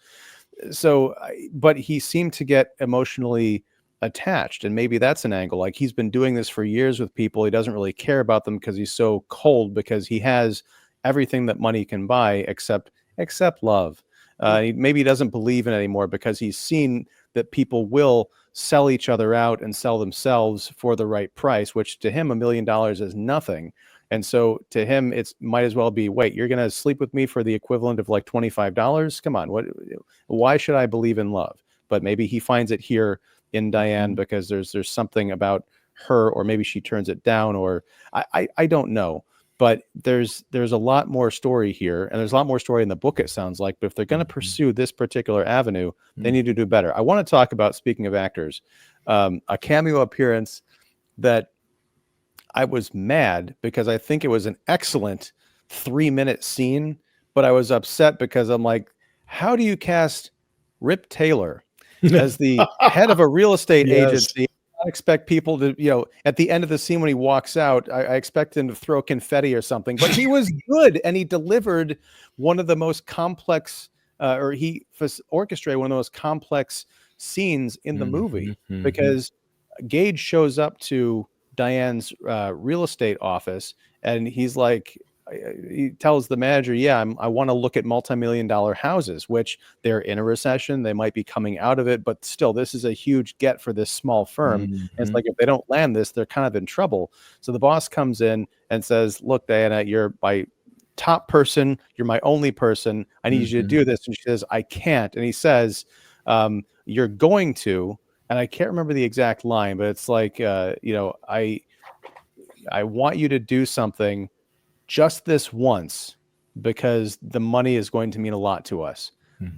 So, but he seemed to get emotionally attached, and maybe that's an angle. Like, he's been doing this for years with people. He doesn't really care about them because he's so cold, because he has everything that money can buy except love. Maybe he doesn't believe in it anymore because he's seen that people will sell each other out and sell themselves for the right price, which to him $1 million is nothing. And so to him, it's might as well be, wait, you're going to sleep with me for the equivalent of like $25? Come on. Why should I believe in love? But maybe he finds it here in Diane because there's something about her, or maybe she turns it down, or I don't know. But there's a lot more story here, and there's a lot more story in the book, it sounds like. But if they're going to pursue this particular avenue, they need to do better. I want to talk about, speaking of actors, a cameo appearance that I was mad because I think it was an excellent 3-minute scene, but I was upset because I'm like, how do you cast Rip Taylor as the head of a real estate agency? I expect people to, at the end of the scene when he walks out, I expect him to throw confetti or something. But he was good, and he delivered one of the most complex, or he orchestrated one of the most complex scenes in the movie, because Gage shows up to Diane's real estate office, and he's like, he tells the manager, "Yeah, I want to look at multi-million-dollar houses, which they're in a recession. They might be coming out of it, but still, this is a huge get for this small firm. And it's like if they don't land this, they're kind of in trouble." So the boss comes in and says, "Look, Diana, you're my top person. You're my only person. I need you to do this." And she says, "I can't." And he says, "You're going to." And I can't remember the exact line, but it's like, I want you to do something just this once because the money is going to mean a lot to us.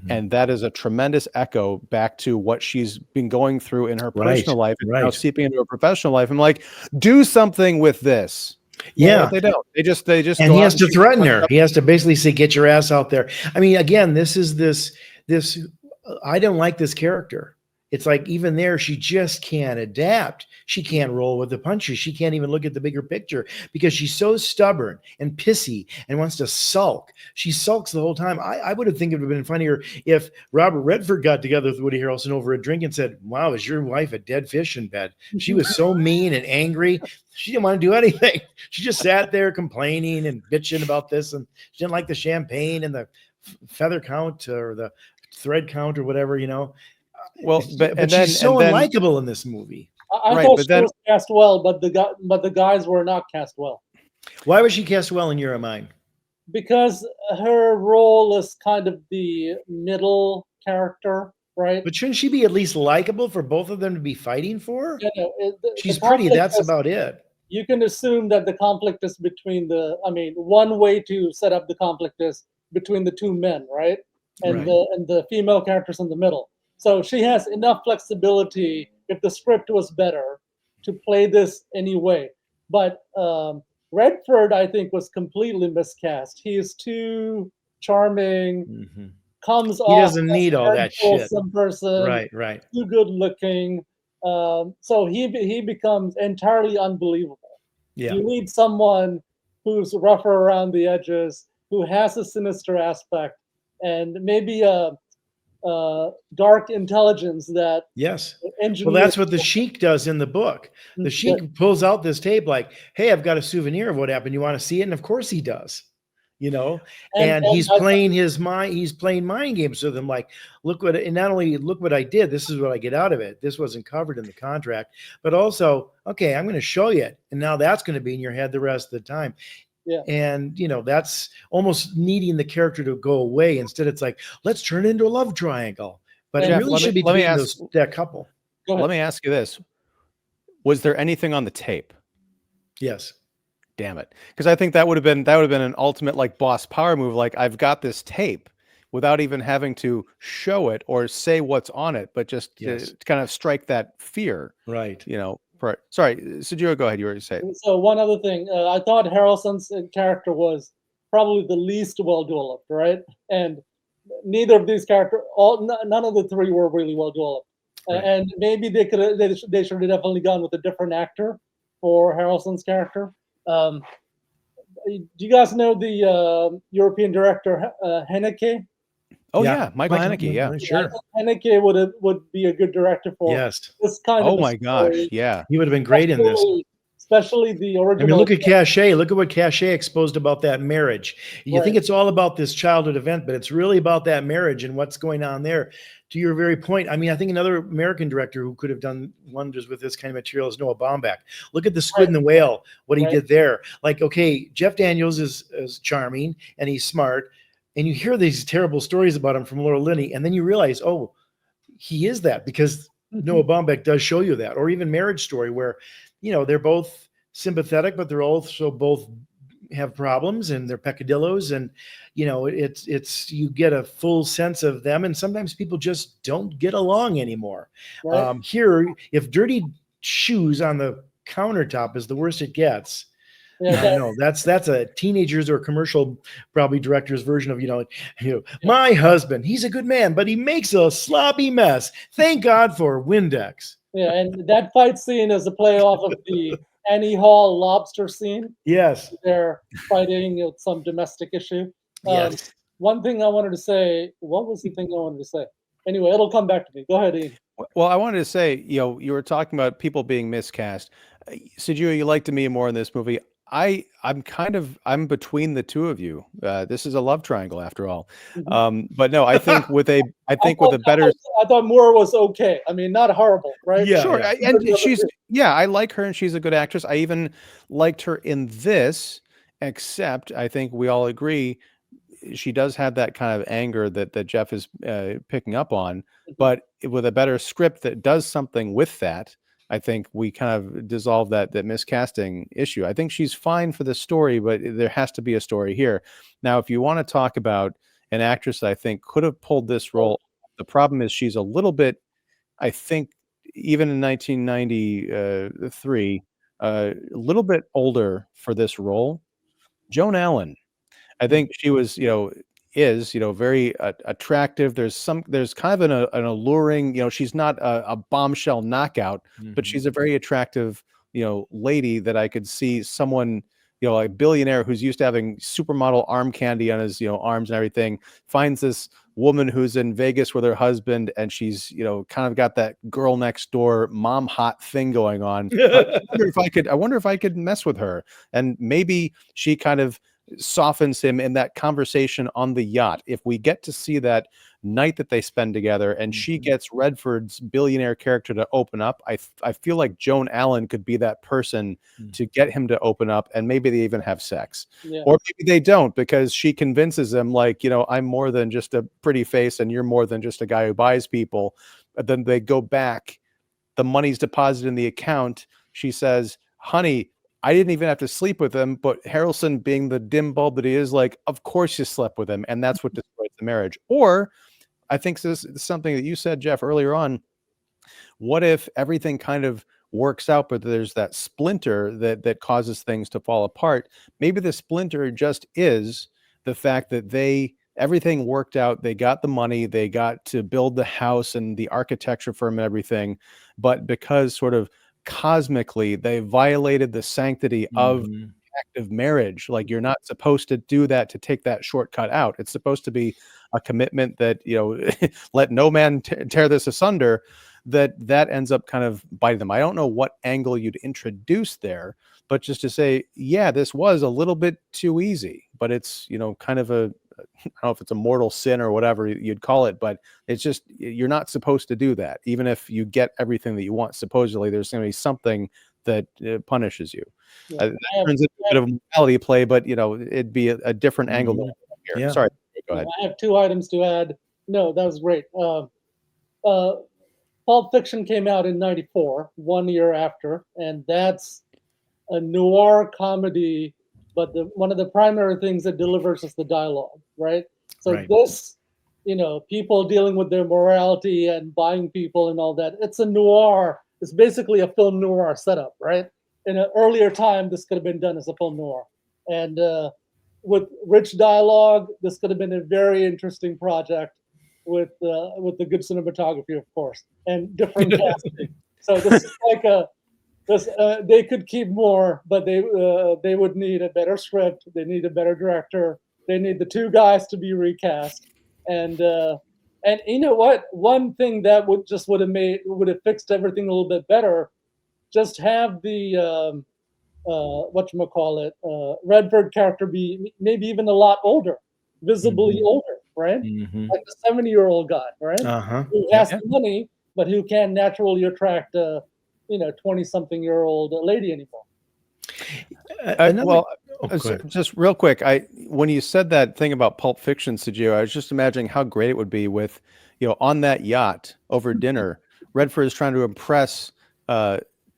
And that is a tremendous echo back to what she's been going through in her personal life and now seeping into her professional life. I'm like, do something with this. Yeah, but they don't. They just. And he has to threaten her. He has to basically say, "Get your ass out there." I mean, again, this is this. I don't like this character. It's like even there, she just can't adapt. She can't roll with the punches. She can't even look at the bigger picture because she's so stubborn and pissy and wants to sulk. She sulks the whole time. I would have think it would have been funnier if Robert Redford got together with Woody Harrelson over a drink and said, "Wow, is your wife a dead fish in bed?" She was so mean and angry. She didn't want to do anything. She just sat there complaining and bitching about this. And she didn't like the champagne and the feather count or the thread count or whatever, Well, but she's so unlikable in this movie. I thought she was cast well, but the guys were not cast well. Why was she cast well in your mind? Because her role is kind of the middle character, right? But shouldn't she be at least likable for both of them to be fighting for? She's the pretty. That's about it. You can assume that the conflict is between one way to set up the conflict is between the two men, right? And the female characters in the middle. So she has enough flexibility if the script was better to play this anyway. But Redford, I think, was completely miscast. He is too charming, comes off. He doesn't need all that shit. Some person, right. Too good looking. So he becomes entirely unbelievable. Yeah. You need someone who's rougher around the edges, who has a sinister aspect, and maybe a dark intelligence that well, that's what the Sheik does in the book. The Sheik pulls out this tape like, "Hey, I've got a souvenir of what happened. You want to see it?" And of course he does, and he's playing he's playing mind games with them, like, look what, and not only look what I did, this is what I get out of it. This wasn't covered in the contract, but also, okay, I'm going to show you it, and now that's going to be in your head the rest of the time. Yeah. And that's almost needing the character to go away. Instead, it's like, let's turn it into a love triangle. But it really should be between that couple. Let me ask you this. Was there anything on the tape? Yes. Damn it. Because I think that would have been an ultimate like boss power move. Like, I've got this tape without even having to show it or say what's on it, but just to kind of strike that fear. Right. Sorry, Sujewa, go ahead. You already say it. So one other thing, I thought Harrelson's character was probably the least well developed, right? And neither of these characters, none of the three were really well developed. Right. And maybe they should have definitely gone with a different actor for Harrelson's character. Do you guys know the European director Haneke? Oh yeah, Michael Haneke. Yeah, sure. Haneke would be a good director for this kind of. Oh my gosh, yeah, he would have been great in this. Especially the original. I mean, look at Cachet. Look at what Cachet exposed about that marriage. You think it's all about this childhood event, but it's really about that marriage and what's going on there. To your very point, I mean, I think another American director who could have done wonders with this kind of material is Noah Baumbach. Look at The Squid and the Whale, what he did there. Like, okay, Jeff Daniels is charming and he's smart, and you hear these terrible stories about him from Laura Linney, and then you realize, oh, he is that, because Noah Baumbach does show you that. Or even Marriage Story, where they're both sympathetic, but they're also both have problems and they're peccadillos, and it's you get a full sense of them, and sometimes people just don't get along anymore. Here, if dirty shoes on the countertop is the worst it gets, no, that's a teenagers or commercial probably director's version of my husband, he's a good man, but he makes a sloppy mess. Thank God for Windex. Yeah, and that fight scene is a play off of the Annie Hall lobster scene. Yes. They're fighting some domestic issue. Yes. One thing I wanted to say, what was the thing I wanted to say? Anyway, it'll come back to me. Go ahead, Ian. Well, I wanted to say, you were talking about people being miscast. Sujewa, you liked me more in this movie. I'm between the two of you. This is a love triangle after all. But no, I think with a better. I thought Moore was okay. I mean, not horrible, right? Yeah, Sure, yeah. and I like her and she's a good actress. I even liked her in this, except I think we all agree she does have that kind of anger that Jeff is picking up on, but with a better script that does something with that, I think we kind of dissolve that miscasting issue. I think she's fine for the story, but there has to be a story here. Now, if you want to talk about an actress that I think could have pulled this role, the problem is she's a little bit, I think, even in 1993, a little bit older for this role. Joan Allen. I think she was, is, very attractive. There's kind of an alluring, she's not a bombshell knockout, but she's a very attractive, lady that I could see someone, like billionaire who's used to having supermodel arm candy on his, arms and everything, finds this woman who's in Vegas with her husband, and she's, kind of got that girl next door mom hot thing going on. I wonder if I could mess with her, and maybe she kind of softens him in that conversation on the yacht. If we get to see that night that they spend together and she gets Redford's billionaire character to open up, I feel like Joan Allen could be that person to get him to open up, and maybe they even have sex. Or maybe they don't, because she convinces him, like, I'm more than just a pretty face and you're more than just a guy who buys people. But then they go back, the money's deposited in the account. She says, honey, I didn't even have to sleep with him, but Harrelson, being the dim bulb that he is, like, of course you slept with him, and that's what destroys the marriage. Or I think this is something that you said, Jeff, earlier on. What if everything kind of works out, but there's that splinter that causes things to fall apart? Maybe the splinter just is the fact that everything worked out. They got the money, they got to build the house and the architecture firm and everything, but because sort of cosmically they violated the sanctity of active marriage. Like, you're not supposed to do that, to take that shortcut out. It's supposed to be a commitment that, let no man tear this asunder. That ends up kind of biting them. I don't know what angle you'd introduce there, but just to say, yeah, this was a little bit too easy, but it's, kind of I don't know if it's a mortal sin or whatever you'd call it, but it's just, you're not supposed to do that. Even if you get everything that you want, supposedly there's going to be something that punishes you. That turns into a bit of a morality play, but it'd be a different angle than here. Yeah. Sorry, go ahead. I have two items to add. No, that was great. Pulp Fiction came out in '94, 1 year after, and that's a noir comedy, but one of the primary things that delivers is the dialogue, right? So this, people dealing with their morality and buying people and all that, it's a noir. It's basically a film noir setup, right? In an earlier time, this could have been done as a film noir. And with rich dialogue, this could have been a very interesting project with the good cinematography, of course, and different casting. So this is like they could keep more, but they would need a better script. They need a better director. They need the two guys to be recast. And you know what? One thing that would have fixed everything a little bit better. Just have the Redford character be maybe even a lot older, visibly older, right? Like a 70-year-old guy, right? Who has the money, but who can't naturally attract 20-something-year-old lady anymore. Just real quick, when you said that thing about Pulp Fiction, Sujewa, I was just imagining how great it would be with, on that yacht over dinner, Redford is trying to impress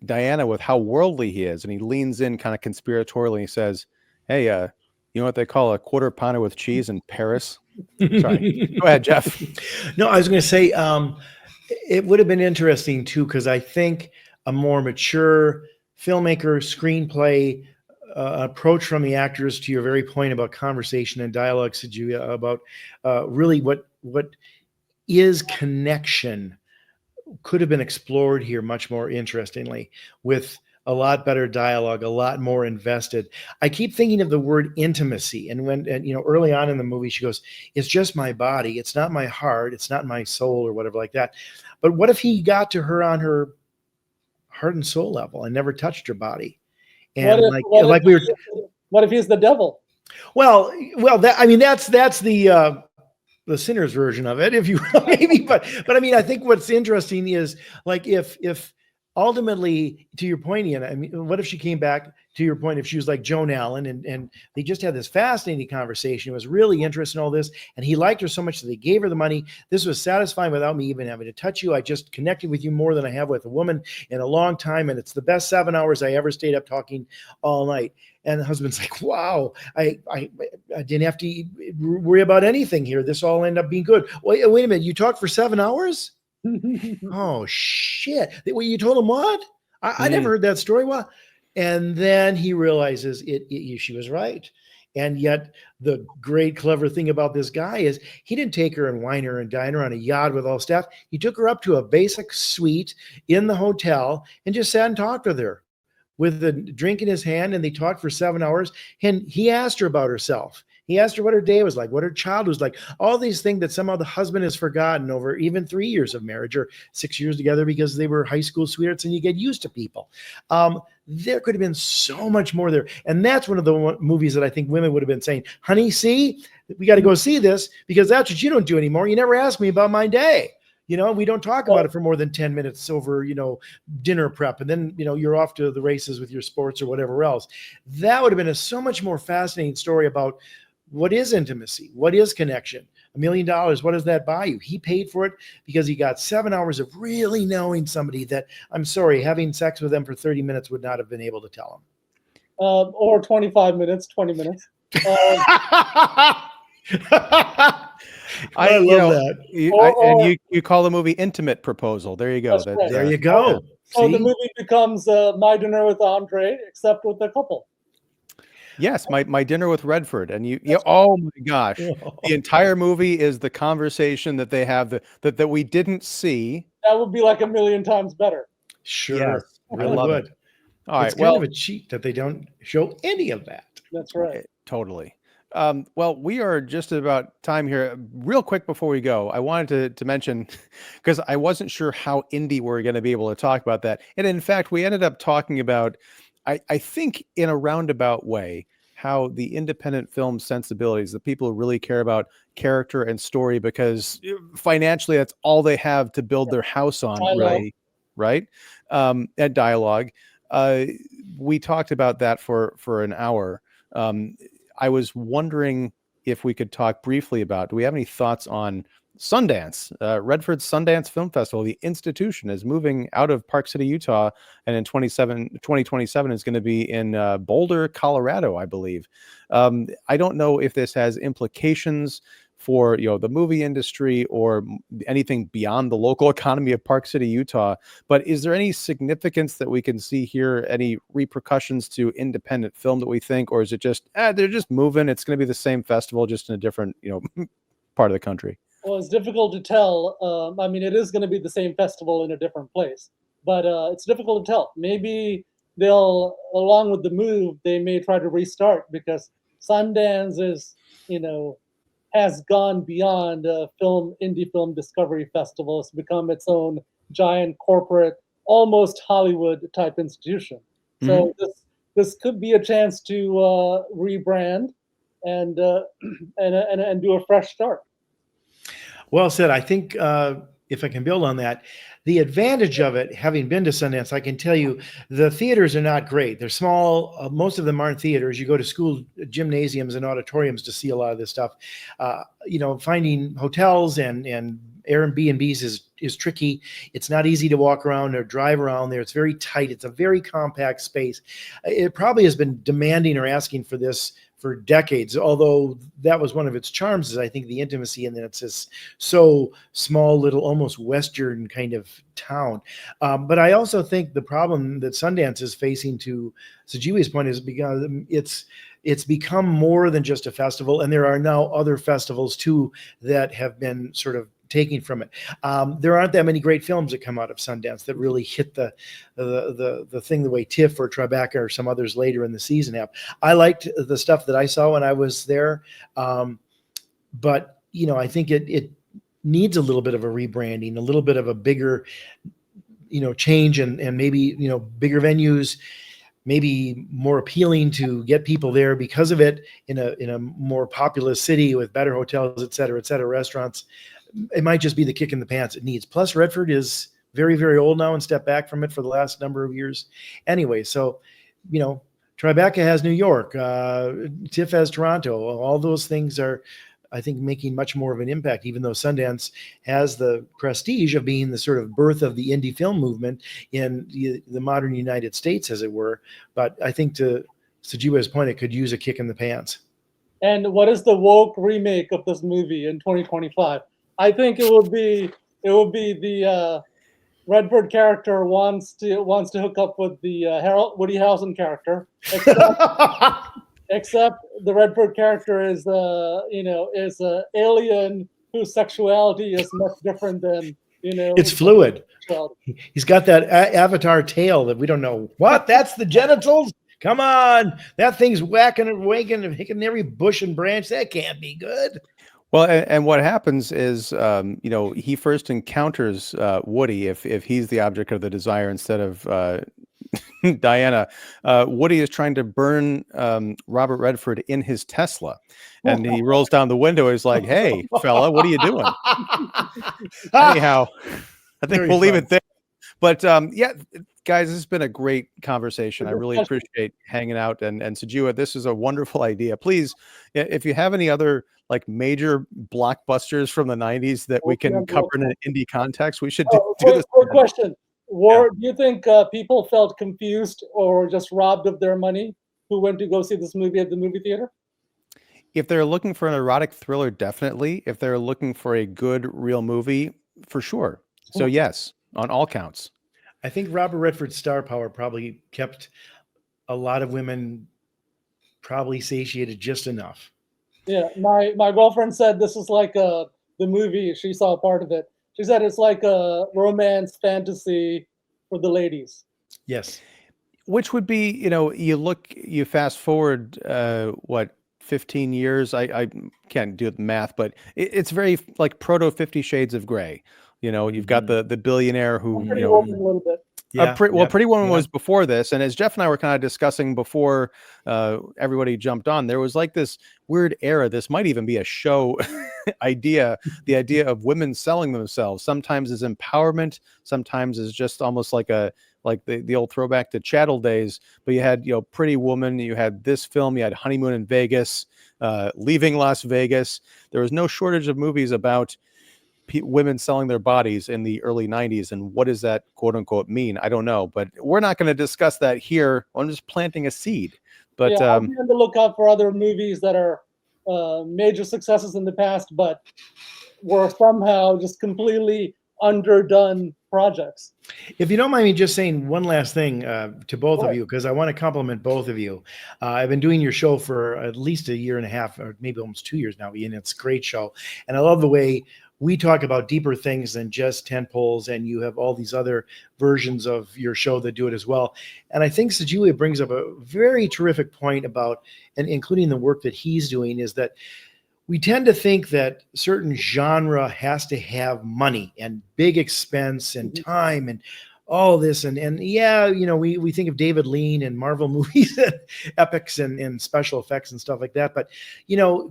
Diana with how worldly he is, and he leans in kind of conspiratorially and he says, hey, you know what they call a quarter pounder with cheese in Paris? Sorry, go ahead, Jeff. No, I was going to say it would have been interesting too, because I think a more mature filmmaker, screenplay approach from the actors, to your very point about conversation and dialogue, Sujewa, about really what is connection, could have been explored here much more interestingly, with A lot better dialogue, a lot more invested. I keep thinking of the word intimacy. And early on in the movie, she goes, "It's just my body. It's not my heart. It's not my soul," or whatever like that. But what if he got to her on her heart and soul level and never touched her body? And what if he's the devil? Well, that's the sinner's version of it, if you will, maybe. But I mean, I think what's interesting is like if ultimately, to your point, Ian, I mean, what if she came back to your point, if she was like Joan Allen and they just had this fascinating conversation, it was really interesting in all this, and he liked her so much that they gave her the money. This was satisfying without me even having to touch you. I just connected with you more than I have with a woman in a long time, and it's the best 7 hours I ever stayed up talking all night. And the husband's like, wow, I didn't have to worry about anything here. This all ended up being good. Wait a minute, you talked for 7 hours? Oh shit! Well, you told him what? I never heard that story. Well, and then he realizes she was right. And yet the great clever thing about this guy is he didn't take her and wine her and dine her on a yacht with all staff. He took her up to a basic suite in the hotel and just sat and talked with her with a drink in his hand. And they talked for 7 hours. And he asked her about herself. He asked her what her day was like, what her child was like, all these things that somehow the husband has forgotten over even 3 years of marriage or 6 years together because they were high school sweethearts and you get used to people. There could have been so much more there. And that's one of the movies that I think women would have been saying, honey, see, we got to go see this because that's what you don't do anymore. You never ask me about my day. We don't talk about it for more than 10 minutes over, dinner prep. And then, you're off to the races with your sports or whatever else. That would have been so much more fascinating story about what is intimacy? What is connection? $1 million, what does that buy you? He paid for it because he got 7 hours of really knowing somebody that, I'm sorry, having sex with them for 30 minutes would not have been able to tell him. Or 25 minutes, 20 minutes. I love that. You call the movie Intimate Proposal. There you go. Right. There you go. So the movie becomes My Dinner with Andre, except with a couple. Yes, my dinner with Redford, and oh my gosh, the entire movie is the conversation that they have that we didn't see. That would be like 1,000,000 times better. Sure, yes, really I love would. It. All right, it's kind of a cheat that they don't show any of that. That's right. Totally. Well, we are just about time here. Real quick before we go, I wanted to mention, because I wasn't sure how indie we're going to be able to talk about that, and in fact, we ended up talking about. I think in a roundabout way, how the independent film sensibilities, the people who really care about character and story, because financially that's all they have to build their house on, right? And dialogue. We talked about that for an hour. I was wondering if we could talk briefly about, do we have any thoughts on Sundance? Redford's Sundance Film Festival, the institution, is moving out of Park City, Utah, and in 2027 is going to be in Boulder, Colorado, I believe. I don't know if this has implications for the movie industry or anything beyond the local economy of Park City, Utah, but is there any significance that we can see here, any repercussions to independent film that we think, or is it just they're just moving, it's going to be the same festival just in a different part of the country? Well, it's difficult to tell. I mean, it is going to be the same festival in a different place, but it's difficult to tell. Maybe they'll, along with the move, they may try to restart because Sundance is, has gone beyond indie film discovery festival. It's become its own giant corporate, almost Hollywood type institution. So this could be a chance to rebrand and do a fresh start. Well said. I think if I can build on that, the advantage of it, having been to Sundance, I can tell you the theaters are not great. They're small. Most of them aren't theaters. You go to school gymnasiums and auditoriums to see a lot of this stuff. Finding hotels and Airbnbs is tricky. It's not easy to walk around or drive around there. It's very tight. It's a very compact space. It probably has been demanding or asking for this for decades, although that was one of its charms, is I think the intimacy, and then it's this so small little almost Western kind of town. But I also think the problem that Sundance is facing, to Sujewa's point, is because it's become more than just a festival, and there are now other festivals too that have been sort of taking from it. There aren't that many great films that come out of Sundance that really hit the thing the way TIFF or Tribeca or some others later in the season have. I liked the stuff that I saw when I was there, but I think it needs a little bit of a rebranding, a little bit of a bigger change, and maybe bigger venues, maybe more appealing to get people there because of it in a more populous city with better hotels, et cetera, restaurants. It might just be the kick in the pants it needs. Plus Redford is very, very old now and stepped back from it for the last number of years. Anyway, so, Tribeca has New York, TIFF has Toronto. All those things are, I think, making much more of an impact, even though Sundance has the prestige of being the sort of birth of the indie film movement in the modern United States, as it were. But I think, to Sujewa's point, it could use a kick in the pants. And what is the woke remake of this movie in 2025? I think it would be the Redford character wants to hook up with the Woody Harrelson character, except the Redford character is a alien whose sexuality is much different than It's fluid. He's got that avatar tail that we don't know what. That's the genitals. Come on, that thing's whacking and waking and hitting every bush and branch. That can't be good. Well, and what happens is, he first encounters Woody if he's the object of the desire instead of Diana. Woody is trying to burn Robert Redford in his Tesla, and he rolls down the window. He's like, "Hey, fella, what are you doing?" Anyhow, I think we'll leave it there. But yeah, guys, this has been a great conversation. I really appreciate hanging out. And Sujewa, this is a wonderful idea. Please, if you have any other major blockbusters from the 90s that we can cover in an indie context, we should do this. Quick question. Do you think people felt confused or just robbed of their money who went to go see this movie at the movie theater? If they're looking for an erotic thriller, definitely. If they're looking for a good, real movie, for sure. So yes, on all counts. I think Robert Redford's star power probably kept a lot of women probably satiated just enough. Yeah, my girlfriend said this is like the movie. She saw a part of it. She said it's like a romance fantasy for the ladies. Yes. Which would be, you fast forward, 15 years? I can't do the math, but it's very like proto 50 Shades of Grey. You've got the billionaire who, Pretty Woman a little bit. Yeah, Pretty Woman was before this. And as Jeff and I were kind of discussing before everybody jumped on, there was like this weird era. This might even be a show idea. The idea of women selling themselves sometimes is empowerment, sometimes is just almost like the old throwback to chattel days. But you had, Pretty Woman, you had this film, you had Honeymoon in Vegas, Leaving Las Vegas. There was no shortage of movies about women selling their bodies in the early 90s. And what does that quote unquote mean? I don't know, but we're not going to discuss that here. I'm just planting a seed. But I'll be on the lookout for other movies that are major successes in the past, but were somehow just completely underdone projects. If you don't mind me just saying one last thing to both of you, because I want to compliment both of you. I've been doing your show for at least a year and a half, or maybe almost 2 years now, Ian. It's a great show. And I love the way we talk about deeper things than just tentpoles, and you have all these other versions of your show that do it as well. And I think Sujewa brings up a very terrific point about, and including the work that he's doing, is that we tend to think that certain genre has to have money and big expense and time and all this. And we think of David Lean and Marvel movies, and epics and special effects and stuff like that. But,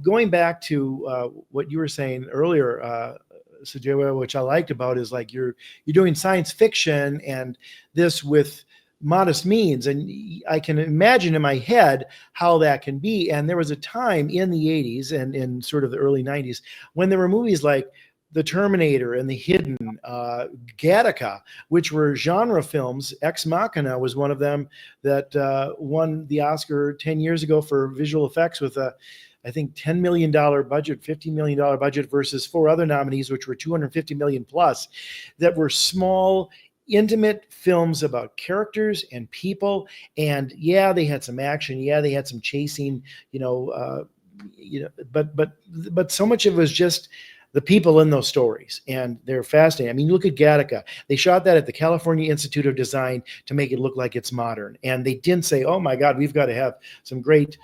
going back to what you were saying earlier, Sujewa, which I liked about is like you're doing science fiction and this with modest means. And I can imagine in my head how that can be. And there was a time in the 80s and in sort of the early 90s when there were movies like The Terminator and The Hidden, Gattaca, which were genre films. Ex Machina was one of them that won the Oscar 10 years ago for visual effects with I think $10 million budget, $50 million budget versus 4 other nominees, which were $250 million plus, that were small, intimate films about characters and people. And they had some action. They had some chasing, but so much of it was just the people in those stories, and they're fascinating. I mean, look at Gattaca. They shot that at the California Institute of Design to make it look like it's modern. And they didn't say, oh my God, we've got to have some great,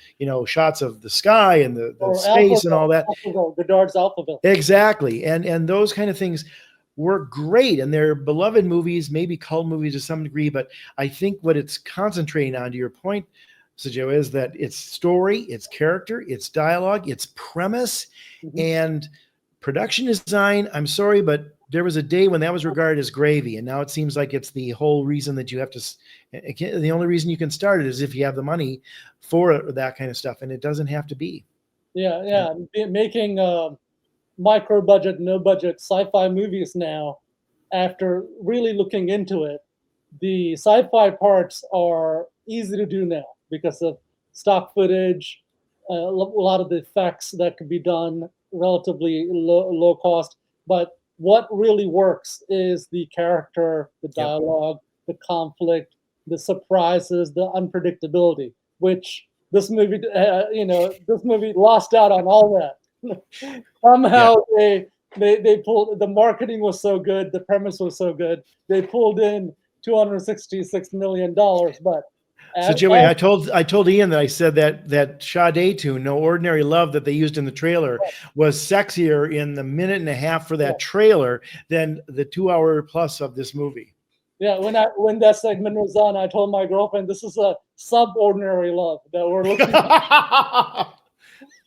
shots of the sky and the space and all that. Godard's Alphaville. Exactly. And those kind of things were great, and they're beloved movies, maybe cult movies to some degree. But I think what it's concentrating on, to your point, Sujewa, is that it's story, it's character, it's dialogue, it's premise, and production design. I'm sorry, but there was a day when that was regarded as gravy, and now it seems like it's the whole reason that you have to. The only reason you can start it is if you have the money for that kind of stuff, and it doesn't have to be. Yeah. Making micro budget, no budget sci-fi movies now, after really looking into it, the sci-fi parts are easy to do now because of stock footage, a lot of the effects that could be done relatively low cost. But what really works is the character, the dialogue, the conflict, the surprises, the unpredictability, which this movie, this movie lost out on all that. Somehow they pulled, the marketing was so good, the premise was so good, they pulled in $266 million. But so Joey, I told Ian that I said that Sade tune, "No Ordinary Love," that they used in the trailer was sexier in the minute and a half for that trailer than the 2 hour plus of this movie. Yeah, when that segment was on, I told my girlfriend, this is a subordinary love that we're looking at.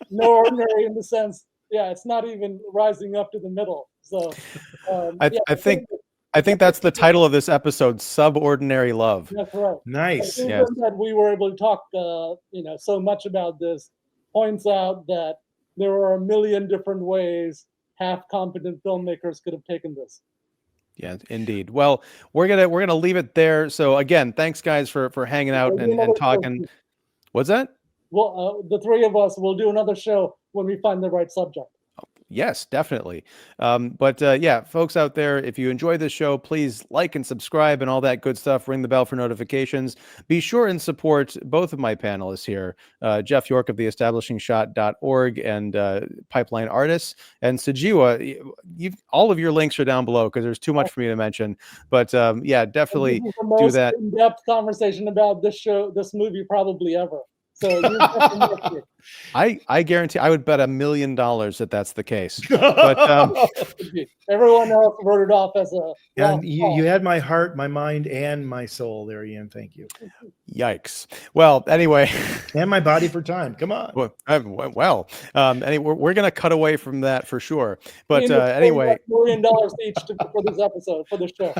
No ordinary in the sense, it's not even rising up to the middle. So I think that's the title of this episode, Subordinary Love. That's right. Nice. Yes. That we were able to talk, so much about this points out that there are a million different ways half-competent filmmakers could have taken this. Yeah, indeed. Well, we're gonna leave it there. So again, thanks guys for hanging out and talking. What's that? Well, the three of us will do another show when we find the right subject. Yes, definitely. But folks out there, if you enjoy this show, please like and subscribe and all that good stuff. Ring the bell for notifications. Be sure and support both of my panelists here, Jeff York of theestablishingshot.org and Pipeline Artists, and Sujewa. All of your links are down below because there's too much for me to mention. But definitely do that. In-depth conversation about this movie probably ever. So I guarantee I would bet $1 million that that's the case. But everyone else wrote it off as a. And you had my heart, my mind, and my soul there, Ian. Thank you. Yikes. Well, anyway. And my body for time. Come on. Anyway, we're going to cut away from that for sure. But anyway. $1 million each for this episode, for the show.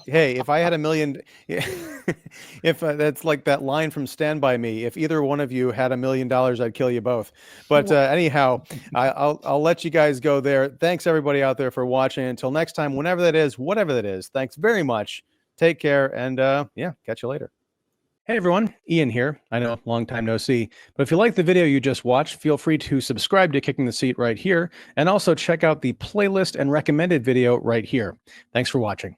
If I had $1 million, if that's like that line from Stand By Me, if either one of you had $1 million, I'd kill you both. But anyhow, I'll let you guys go there. Thanks everybody out there for watching. Until next time, whenever that is, whatever that is, thanks very much. Take care and catch you later. Hey everyone, Ian here. I know, long time no see. But if you like the video you just watched, feel free to subscribe to Kicking the Seat right here, and also check out the playlist and recommended video right here. Thanks for watching.